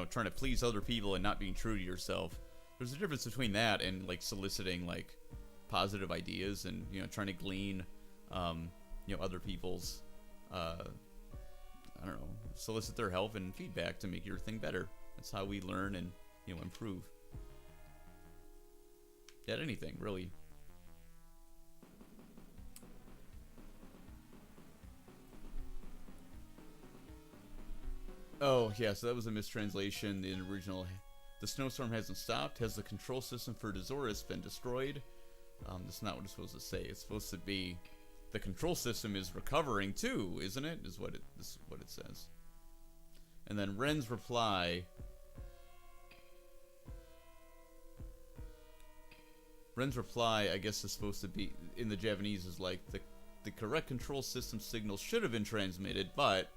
trying to please other people and not being true to yourself. There's a difference between that and like soliciting like positive ideas and trying to glean other people's solicit their help and feedback to make your thing better. That's how we learn and improve at anything, really. Oh, yeah, so that was a mistranslation. The original, the snowstorm hasn't stopped. Has the control system for Dazorus been destroyed? That's not what it's supposed to say. It's supposed to be, the control system is recovering too, isn't it? This is what it says. And then Ren's reply. Ren's reply, I guess, is supposed to be, in the Japanese, is like, the correct control system signal should have been transmitted, but...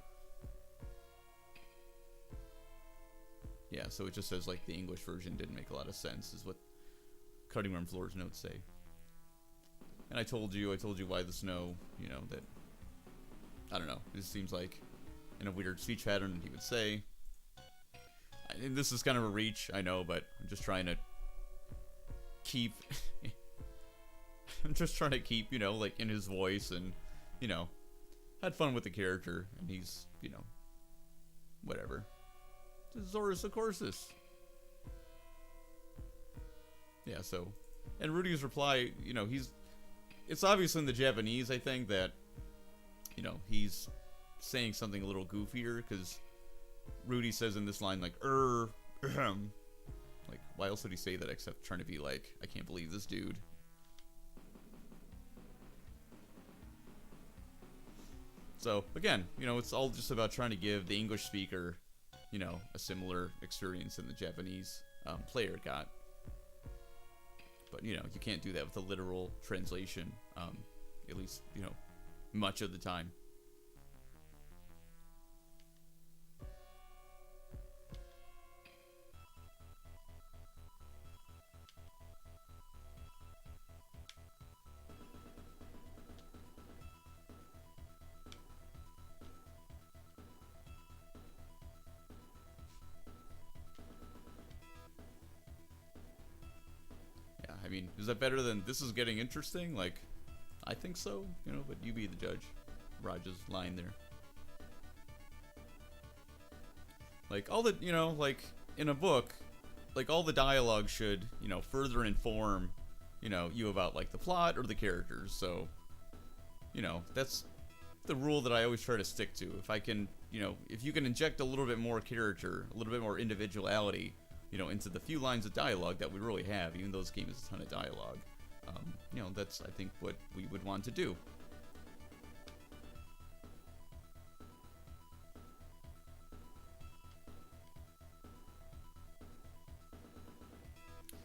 Yeah, so it just says, like, the English version didn't make a lot of sense, is what Cutting Room Floor's notes say. And I told you why the snow, that... I don't know, it seems like in a weird speech pattern he would say. And this is kind of a reach, I know, but I'm just trying to keep... I'm just trying to keep, like, in his voice and, had fun with the character, and he's, whatever. Zorus of Corsus. Yeah, so, and Rudy's reply, it's obvious in the Japanese, I think, that, he's saying something a little goofier, because Rudy says in this line, like, like, why else would he say that except trying to be like, I can't believe this dude. So, again, it's all just about trying to give the English speaker, a similar experience than the Japanese player got. But, you can't do that with a literal translation, at least, much of the time. I mean, is that better than this is getting interesting? Like, I think so, but you be the judge. Raj's line there. Like, all the, like, in a book, like, all the dialogue should, further inform, you about, like, the plot or the characters. So, that's the rule that I always try to stick to. If I can, if you can inject a little bit more character, a little bit more individuality, into the few lines of dialogue that we really have, even though this game is a ton of dialogue, that's, I think, what we would want to do.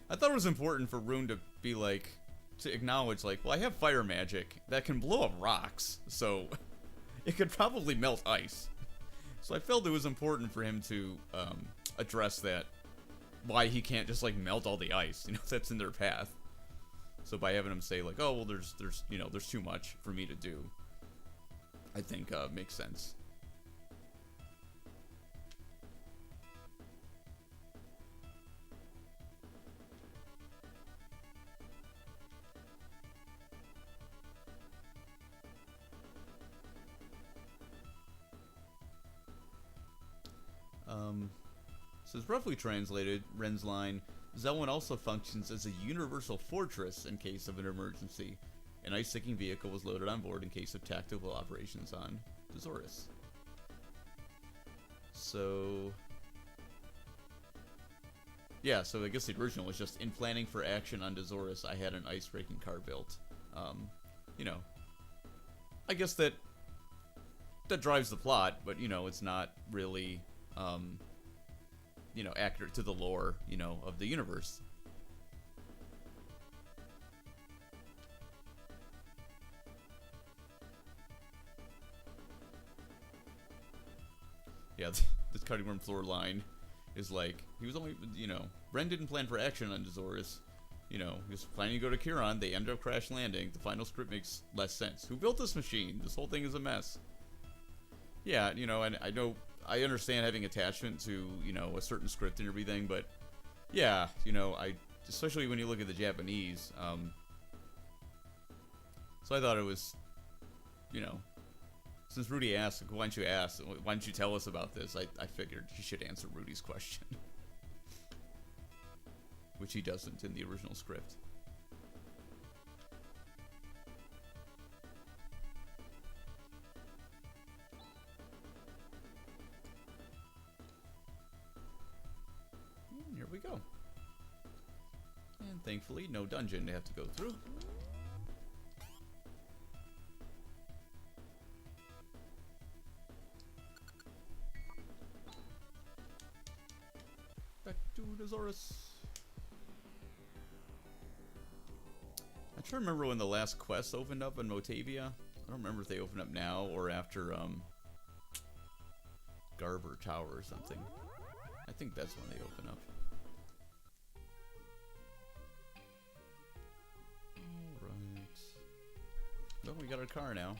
I thought it was important for Rune to be like, to acknowledge, like, well, I have fire magic that can blow up rocks, so it could probably melt ice. So I felt it was important for him to address that. Why he can't just like melt all the ice, that's in their path. So by having him say like, oh well, there's too much for me to do, I think makes sense. Says roughly translated, Ren's line, Zelwyn also functions as a universal fortress in case of an emergency. An ice-seeking vehicle was loaded on board in case of tactical operations on Azores. So... yeah, so I guess the original was just, in planning for action on Azores, I had an ice-breaking car built. You know, I guess that drives the plot, but, you know, it's not really, you know, accurate to the lore, you know, of the universe. Yeah, this cutting room floor line is like, he was only, you know, Ren didn't plan for action on Azores. You know, he was planning to go to Kuran, they ended up crash landing. The final script makes less sense. Who built this machine? This whole thing is a mess. Yeah, you know, and I understand having attachment to, you know, a certain script and everything, but yeah, you know, especially when you look at the Japanese, so I thought it was, you know, since Rudy asked, why don't you tell us about this? I figured he should answer Rudy's question. Which he doesn't in the original script. And here we go. And thankfully, no dungeon to have to go through. Back to Azores. I'm trying to remember when the last quest opened up in Motavia. I don't remember if they opened up now or after Garber Tower or something. I think that's when they open up. Alright. Well, we got our car now.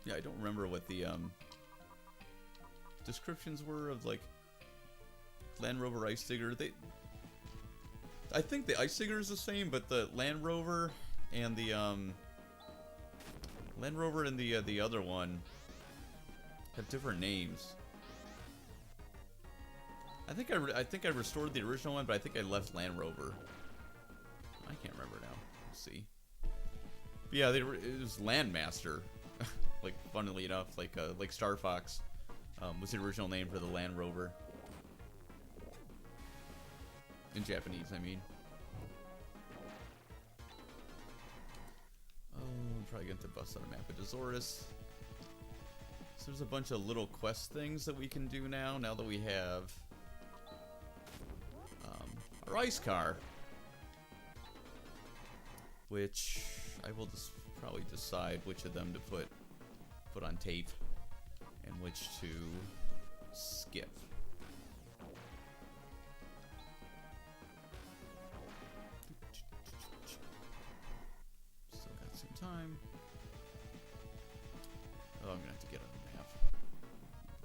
Yeah, I don't remember what the descriptions were of, like, Land Rover Ice Digger. I think the Ice Digger is the same, but the Land Rover and the the other one have different names. I think I restored the original one, but I think I left Land Rover. I can't remember now. Let's see. But yeah, it was Landmaster. Like, funnily enough, like Star Fox was the original name for the Land Rover. In Japanese, I mean. Oh, I'm probably going to bust out a map of Azores. So there's a bunch of little quest things that we can do now that we have our ice car. Which I will just probably decide which of them to put on tape and which to skip. Time. Oh, I'm gonna have to get on the map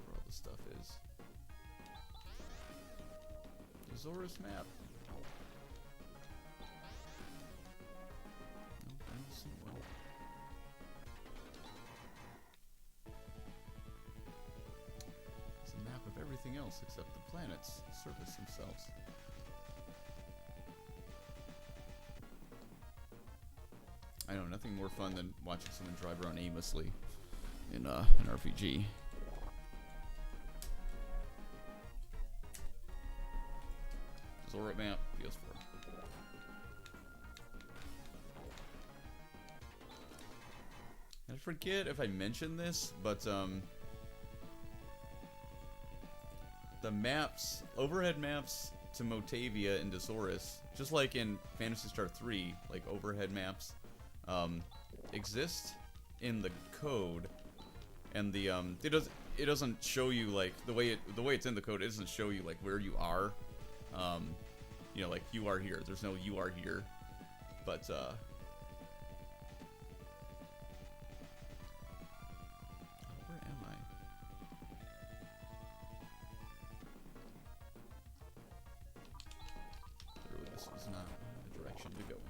where all the stuff is. Azores map. Nope, I don't see one. It's a map of everything else except the planets, the surface themselves. I know, nothing more fun than watching someone drive around aimlessly in an RPG. Zora map, PS4. I forget if I mentioned this, but the maps, overhead maps to Motavia and Azores, just like in Phantasy Star 3, like overhead maps, exist in the code, and the it doesn't show you, like, the way it's in the code. It doesn't show you, like, where you are. You know, like, you are here. There's no you are here, but where am I? Clearly, this is not the direction to go in.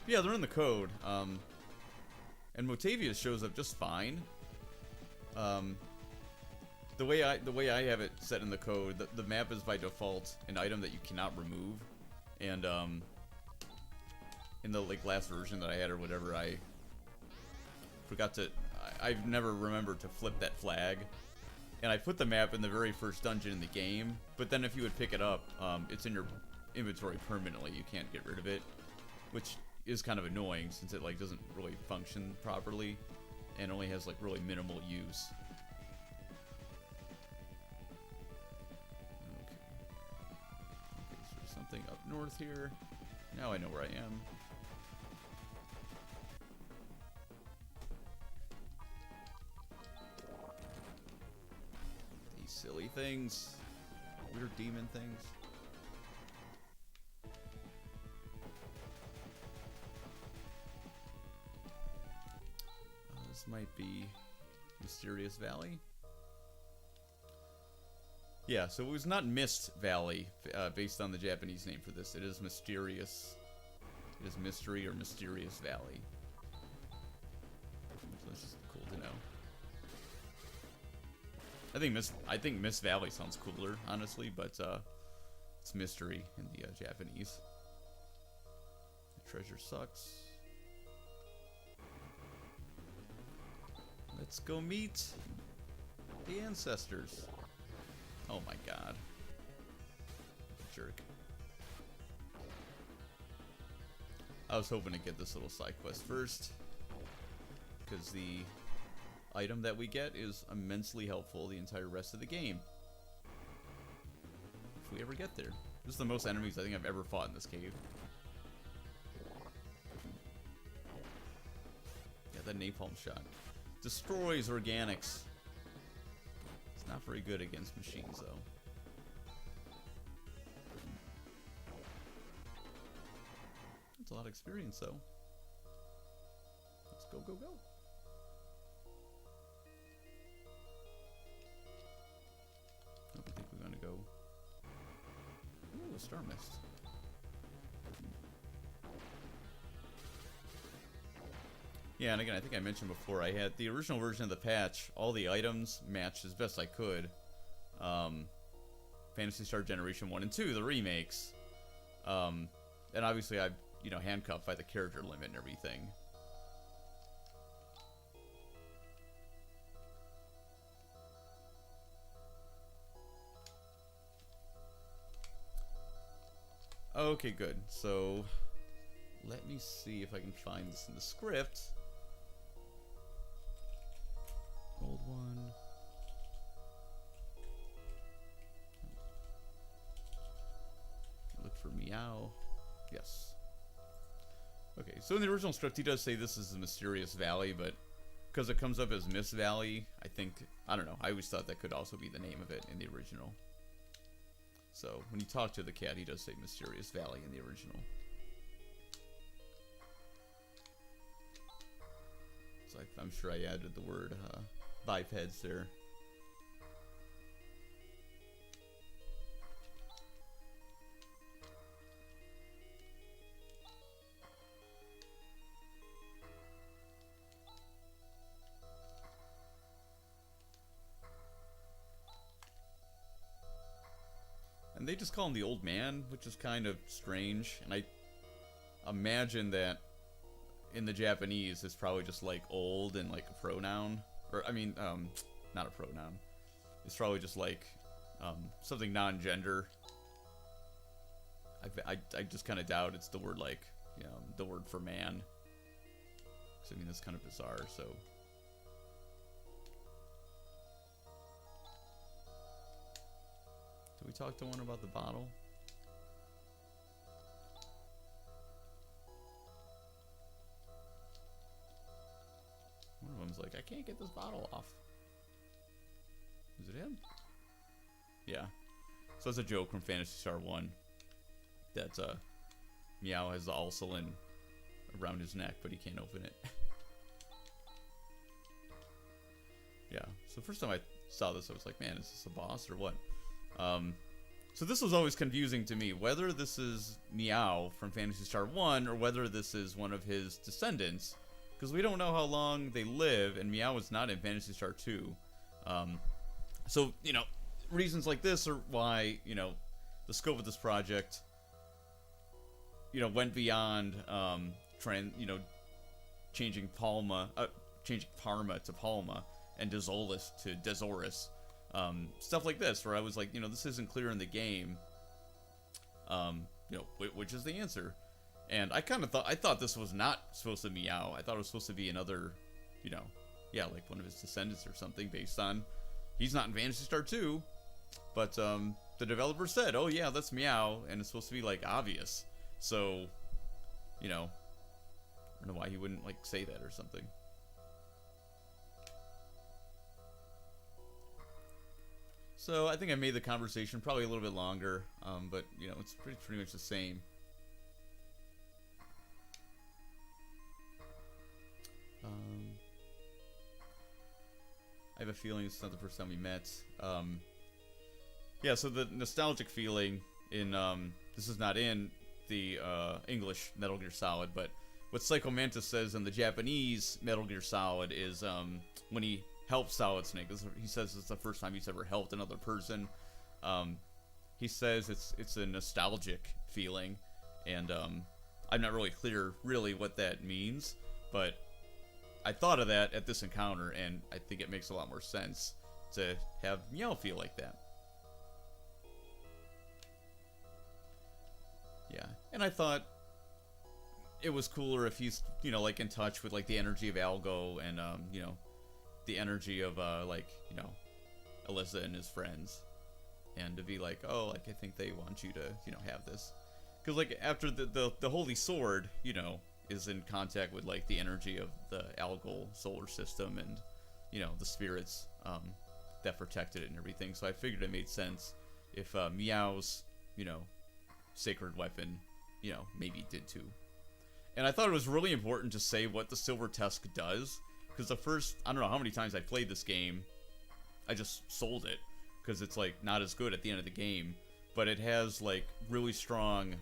Yeah, they're in the code. And Motavius shows up just fine. The way I have it set in the code, the map is by default an item that you cannot remove, and in the last version that I had or whatever, I forgot to. I've never remembered to flip that flag, and I put the map in the very first dungeon in the game. But then if you would pick it up, it's in your inventory permanently. You can't get rid of it, which is kind of annoying since it doesn't really function properly and only has really minimal use. Okay, so there's something up north here. Now I know where I am. These silly things. Weird demon things. This might be Mysterious Valley. Yeah, so it was not Mist Valley, based on the Japanese name for this. It is Mysterious. It is Mystery or Mysterious Valley. So that's just cool to know. I think Mist Valley sounds cooler, honestly, but it's Mystery in the Japanese. The treasure sucks. Let's go meet the ancestors. Oh my god. Jerk. I was hoping to get this little side quest first, because the item that we get is immensely helpful the entire rest of the game. If we ever get there. This is the most enemies I think I've ever fought in this cave. Yeah, that napalm shot. Destroys organics. It's not very good against machines, though. That's a lot of experience, though. Let's go, go, go. I think we're gonna go. Ooh, a star mist. Yeah, and again, I think I mentioned before, I had the original version of the patch, all the items matched as best I could. Phantasy Star Generation 1 and 2, the remakes. And obviously I'm, handcuffed by the character limit and everything. Okay, good. So, let me see if I can find this in the script. Old one. Look for Meow. Yes. Okay, so in the original script, he does say this is the Mysterious Valley, but because it comes up as Mist Valley, I don't know, I always thought that could also be the name of it in the original. So, when you talk to the cat, he does say Mysterious Valley in the original. So I'm sure I added the word bipeds there. And they just call him the old man, which is kind of strange. And I imagine that in the Japanese, it's probably just old and a pronoun. Or, not a pronoun. It's probably just something non-gender. I just kind of doubt it's the word the word for man. Because that's kind of bizarre, so. Did we talk to one about the bottle? One of them's like, I can't get this bottle off. Is it him? Yeah. So it's a joke from Phantasy Star 1 that Meow has the Ulsulin around his neck, but he can't open it. Yeah. So first time I saw this, I was like, man, is this a boss or what? So this was always confusing to me, whether this is Meow from Phantasy Star 1 or whether this is one of his descendants because we don't know how long they live, and Meow is not in Phantasy Star 2. So, you know, reasons like this are why, you know, the scope of this project, you know, went beyond, changing Parma to Palma, and Dezolis to Dezoris. Stuff like this, where I was like, you know, this isn't clear in the game, you know, which is the answer. And I thought this was not supposed to be Meow. I thought it was supposed to be another, you know, yeah, like one of his descendants or something, based on, he's not in Phantasy Star 2, but, the developer said, oh yeah, that's Meow, and it's supposed to be, like, obvious. So, you know, I don't know why he wouldn't, like, say that or something. So, I think I made the conversation probably a little bit longer, but, you know, it's pretty much the same. I have a feeling it's not the first time we met. Yeah, so the nostalgic feeling in, this is not in the English Metal Gear Solid, but what Psycho Mantis says in the Japanese Metal Gear Solid is when he helps Solid Snake, he says it's the first time he's ever helped another person. He says it's a nostalgic feeling, and I'm not really clear what that means, but I thought of that at this encounter, and I think it makes a lot more sense to have Meow feel like that. Yeah, and I thought it was cooler if he's, you know, like, in touch with, like, the energy of Algo and, you know, the energy of, like, you know, Alyssa and his friends. And to be like, oh, like, I think they want you to, you know, have this. Because, like, after the Holy Sword, you know, is in contact with, like, the energy of the Algol solar system and, you know, the spirits that protected it and everything. So I figured it made sense if Meow's, you know, sacred weapon, you know, maybe did too. And I thought it was really important to say what the Silver Tusk does, because the first, I don't know how many times I played this game, I just sold it, because it's, like, not as good at the end of the game, but it has, like, really strong,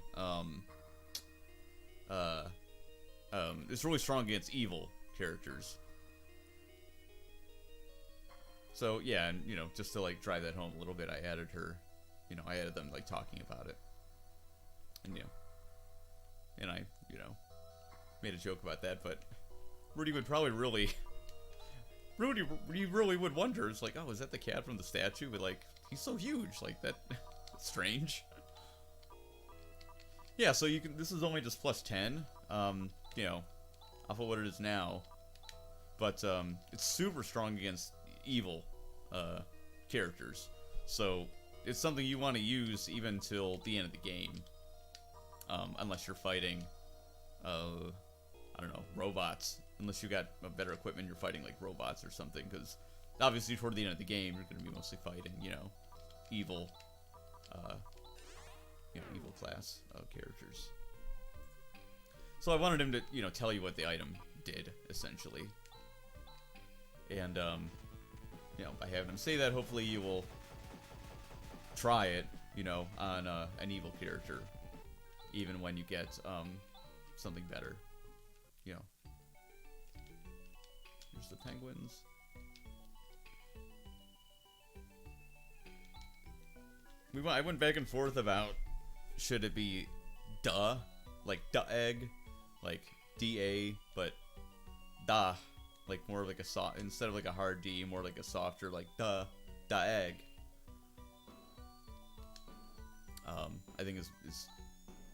it's really strong against evil characters. So, yeah, and, you know, just to, like, drive that home a little bit, I added her, you know, I added them, like, talking about it. And, you know, and I, you know, made a joke about that, but Rudy would probably really, Rudy really would wonder, it's like, oh, is that the cat from the statue? But, like, he's so huge, like, that's strange. Yeah, so you can, this is only just plus 10, you know, off of what it is now, but, it's super strong against evil, characters, so it's something you want to use even till the end of the game, unless you're fighting, I don't know, robots, unless you got better equipment, you're fighting, like, robots or something, because obviously toward the end of the game, you're going to be mostly fighting, you know, evil, you know, evil class, characters. So I wanted him to, you know, tell you what the item did, essentially. And, you know, by having him say that, hopefully you will try it, you know, on, an evil character, even when you get, something better, you know. Here's the penguins. I went back and forth about, should it be duh, like duh egg, like D-A, but da, like more like a soft, instead of like a hard D, more like a softer, like duh egg. I think is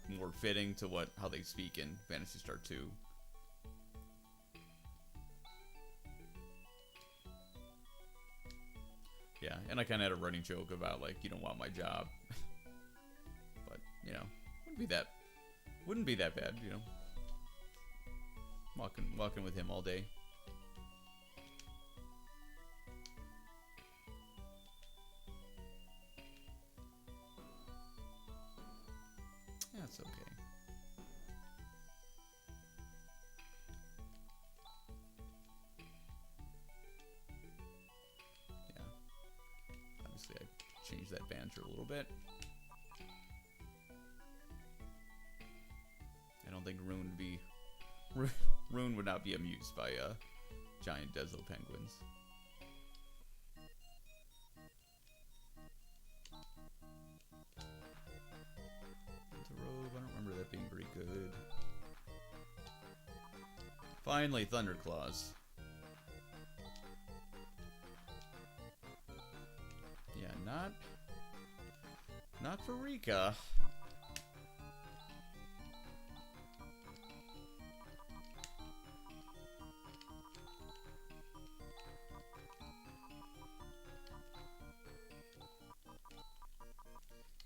more fitting to how they speak in Phantasy Star 2. Yeah, and I kind of had a running joke about, like, you don't want my job. But, you know, wouldn't be that bad, you know. Walking with him all day. That's okay. Yeah. Obviously, I changed that banter a little bit. I don't think Rune would be Rune would not be amused by giant Deso penguins. Robe, I don't remember that being very good. Finally, Thunderclaws. Yeah, not for Rika.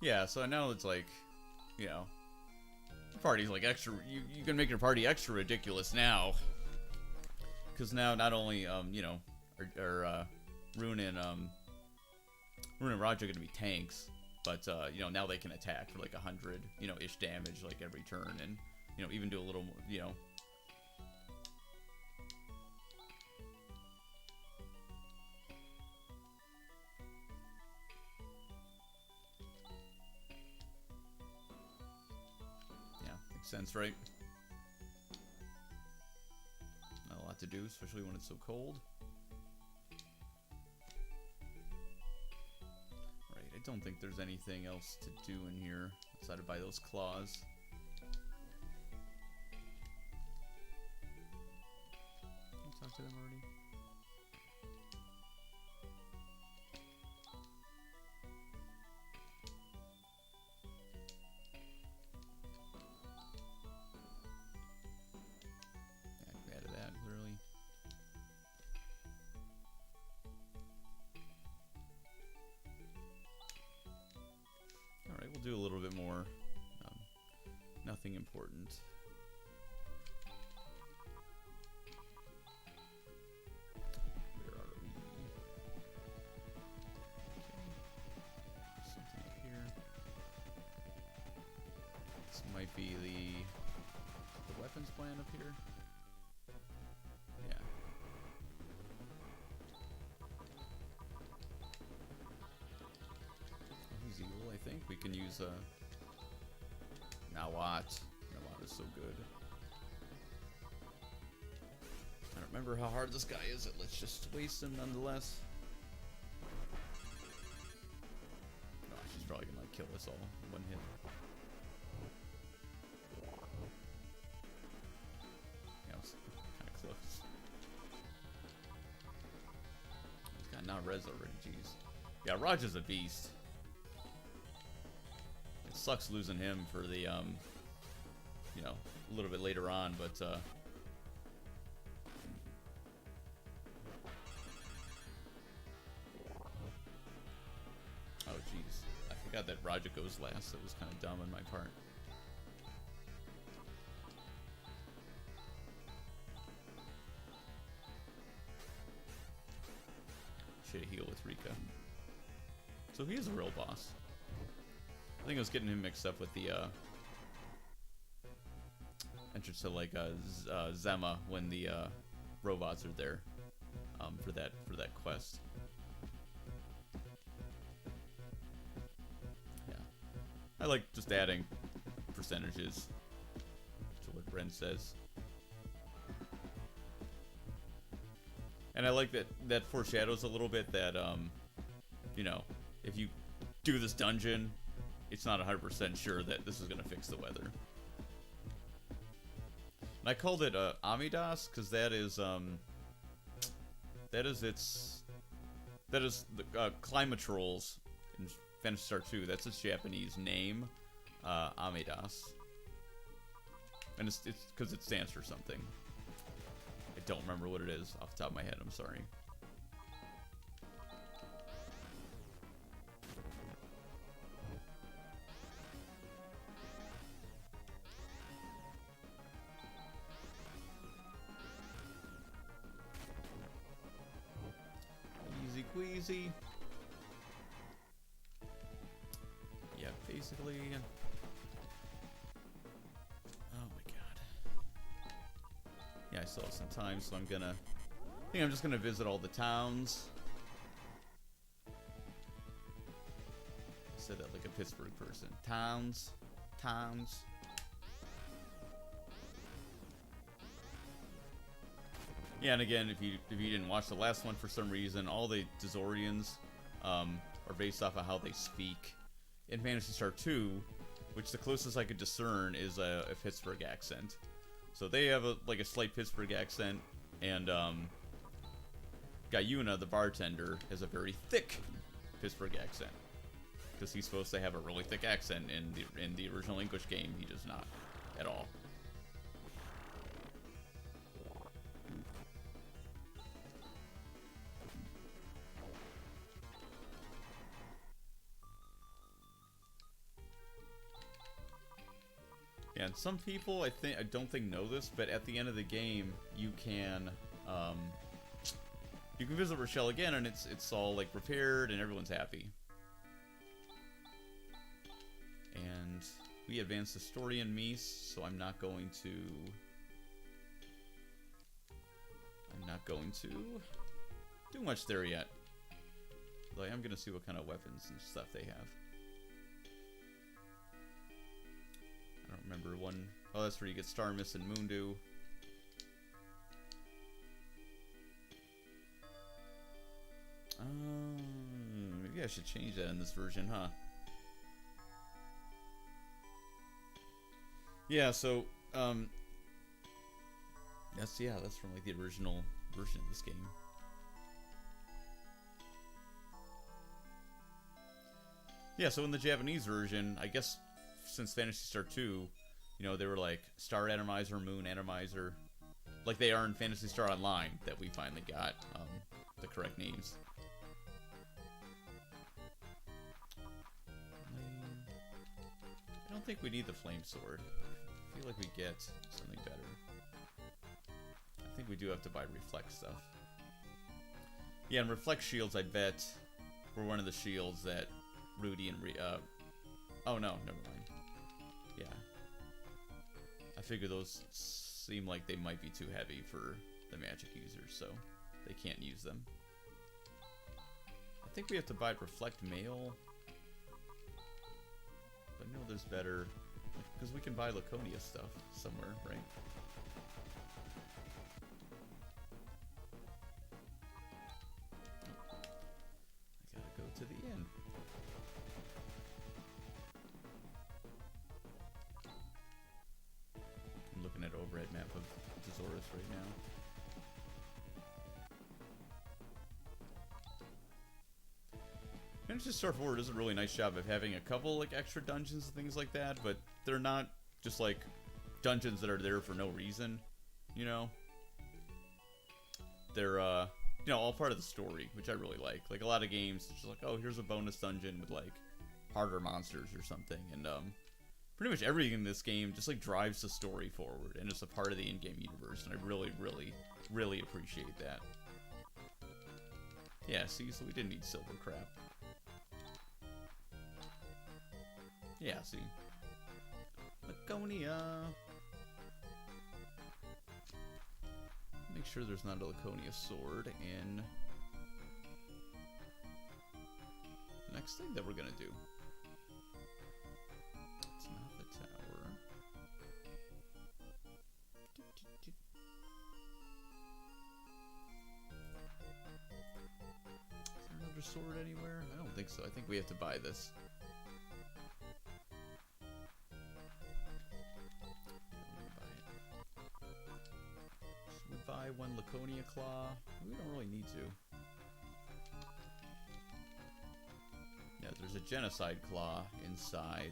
Yeah, so now it's like, you know, the party's like extra. You can make your party extra ridiculous now, because now not only you know, Rune and Raj are gonna be tanks, but you know, now they can attack for like 100 ish damage like every turn, and you know, even do a little more, you know. Sense, right? Not a lot to do, especially when it's so cold. Right, I don't think there's anything else to do in here outside of buy those claws. Can you talk to them already? Do a little bit more. Nothing important. Where are we? Okay. Something up here. This might be the weapons plan up here. Yeah. I think we can use Nawat. Nawat is so good. I don't remember how hard this guy is. Let's just waste him nonetheless. Oh, she's probably gonna like kill us all in one hit. Yeah, it was kind of close. He's got not res already. Jeez. Yeah, Raj is a beast. Sucks losing him for the you know, a little bit later on, but oh jeez, I forgot that Raja goes last. That was kind of dumb on my part. Should heal with Rika. So he is a real boss. I think I was getting him mixed up with the entrance to like Zema when the robots are there for that quest. Yeah, I like just adding percentages to what Ren says, and I like that foreshadows a little bit that you know, if you do this dungeon, it's not 100% sure that this is going to fix the weather. And I called it Amidas because that is the climate trolls in Phantasy Star 2. That's its Japanese name, Amidas, and it's because it stands for something. I don't remember what it is off the top of my head. I'm sorry. Queasy. Yeah, basically. Oh my god. Yeah, I still have some time, so I think I'm just gonna visit all the towns. I said that like a Pittsburgh person. Towns. Yeah, and again, if you didn't watch the last one for some reason, all the Dazorians are based off of how they speak. In Phantasy Star 2, which the closest I could discern is a Pittsburgh accent. So they have a slight Pittsburgh accent, and Guyuna, the bartender, has a very thick Pittsburgh accent. Because he's supposed to have a really thick accent in the original English game. He does not at all. Yeah, and some people I don't think know this, but at the end of the game you can visit Rochelle again, and it's all like repaired and everyone's happy. And we advanced the story in Mies, so I'm not going to do much there yet. Though I am going to see what kind of weapons and stuff they have. I don't remember one. Oh, that's where you get Star Mist and Moondew. Maybe I should change that in this version, huh? Yeah, so, that's from, like, the original version of this game. Yeah, so in the Japanese version, I guess, since Phantasy Star 2, you know, they were, like, Star Atomizer, Moon Atomizer, like they are in Phantasy Star Online, that we finally got, the correct names. I don't think we need the Flame Sword. I feel like we get something better. I think we do have to buy Reflect stuff. Yeah, and Reflect shields, I bet, were one of the shields that Rudy and oh no, never mind. Yeah. I figure those seem like they might be too heavy for the magic users, so they can't use them. I think we have to buy Reflect Mail. But no, there's better, because we can buy Laconia stuff somewhere, right? I gotta go to the inn. I'm looking at an overhead map of Tesaurus right now. Phantasy Star 4 does a really nice job of having a couple like extra dungeons and things like that, but they're not just like dungeons that are there for no reason, you know? They're you know, all part of the story, which I really like. Like a lot of games, it's just like, oh, here's a bonus dungeon with like harder monsters or something, and pretty much everything in this game just like drives the story forward, and it's a part of the in-game universe, and I really, really, really appreciate that. Yeah, see, so we didn't need silver crap. Yeah, see. Laconia. Make sure there's not a Laconia sword in the next thing that we're gonna do. It's not the tower. Is there another sword anywhere? I don't think so. I think we have to buy this. Buy one Laconia Claw. We don't really need to. Yeah, there's a Genocide Claw inside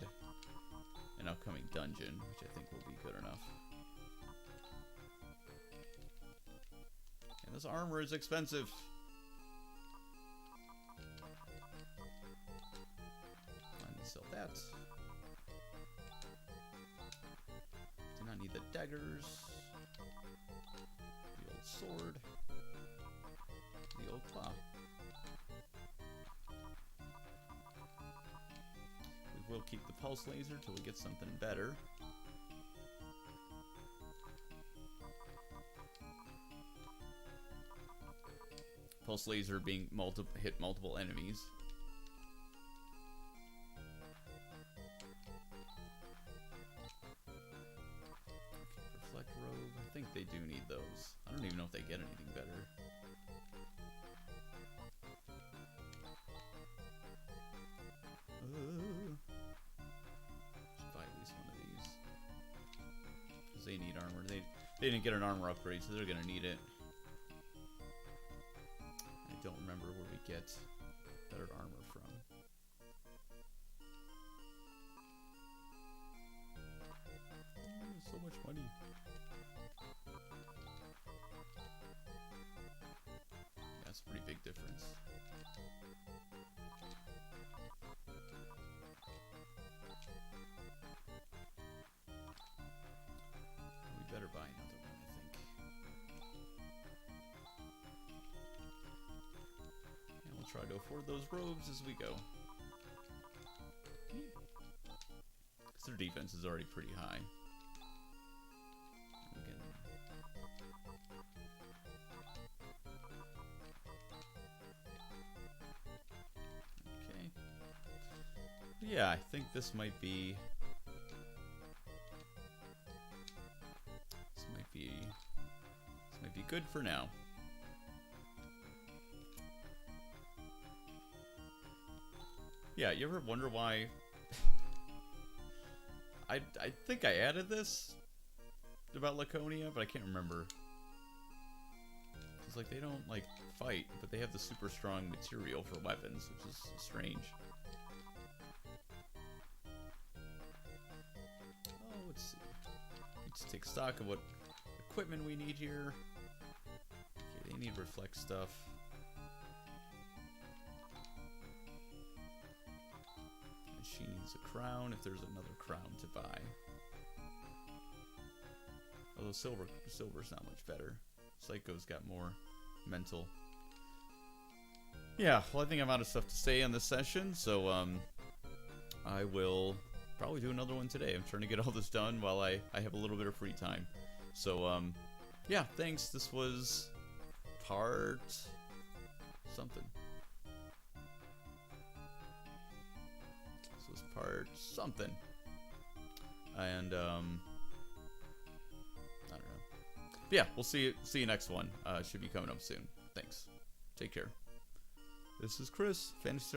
an upcoming dungeon, which I think will be good enough. And this armor is expensive. I need to sell that. Do not need the daggers. Sword, the old claw. We will keep the pulse laser till we get something better. Pulse laser being hit multiple enemies. Reflect robe. I think they do need those. I don't even know if they get anything better. Should buy at least one of these. Because they need armor. They didn't get an armor upgrade, so they're going to need it. I don't remember where we get better armor from. So much money. That's a pretty big difference. We better buy another one, I think. And we'll try to afford those robes as we go. Because their defense is already pretty high. Yeah, I think this might be good for now. Yeah, you ever wonder why I think I added this about Laconia, but I can't remember. It's like they don't like fight, but they have the super strong material for weapons, which is strange. Let's see. Let's take stock of what equipment we need here. Okay, they need reflect stuff. And she needs a crown if there's another crown to buy. Although silver's not much better. Psycho's got more mental. Yeah, well I think I'm out of stuff to say on this session, so I will probably do another one today. I'm trying to get all this done while I have a little bit of free time. So, yeah, thanks. This was part something. This was part something. And, I don't know. But yeah, we'll see you next one. Should be coming up soon. Thanks. Take care. This is Chris, Phantasy.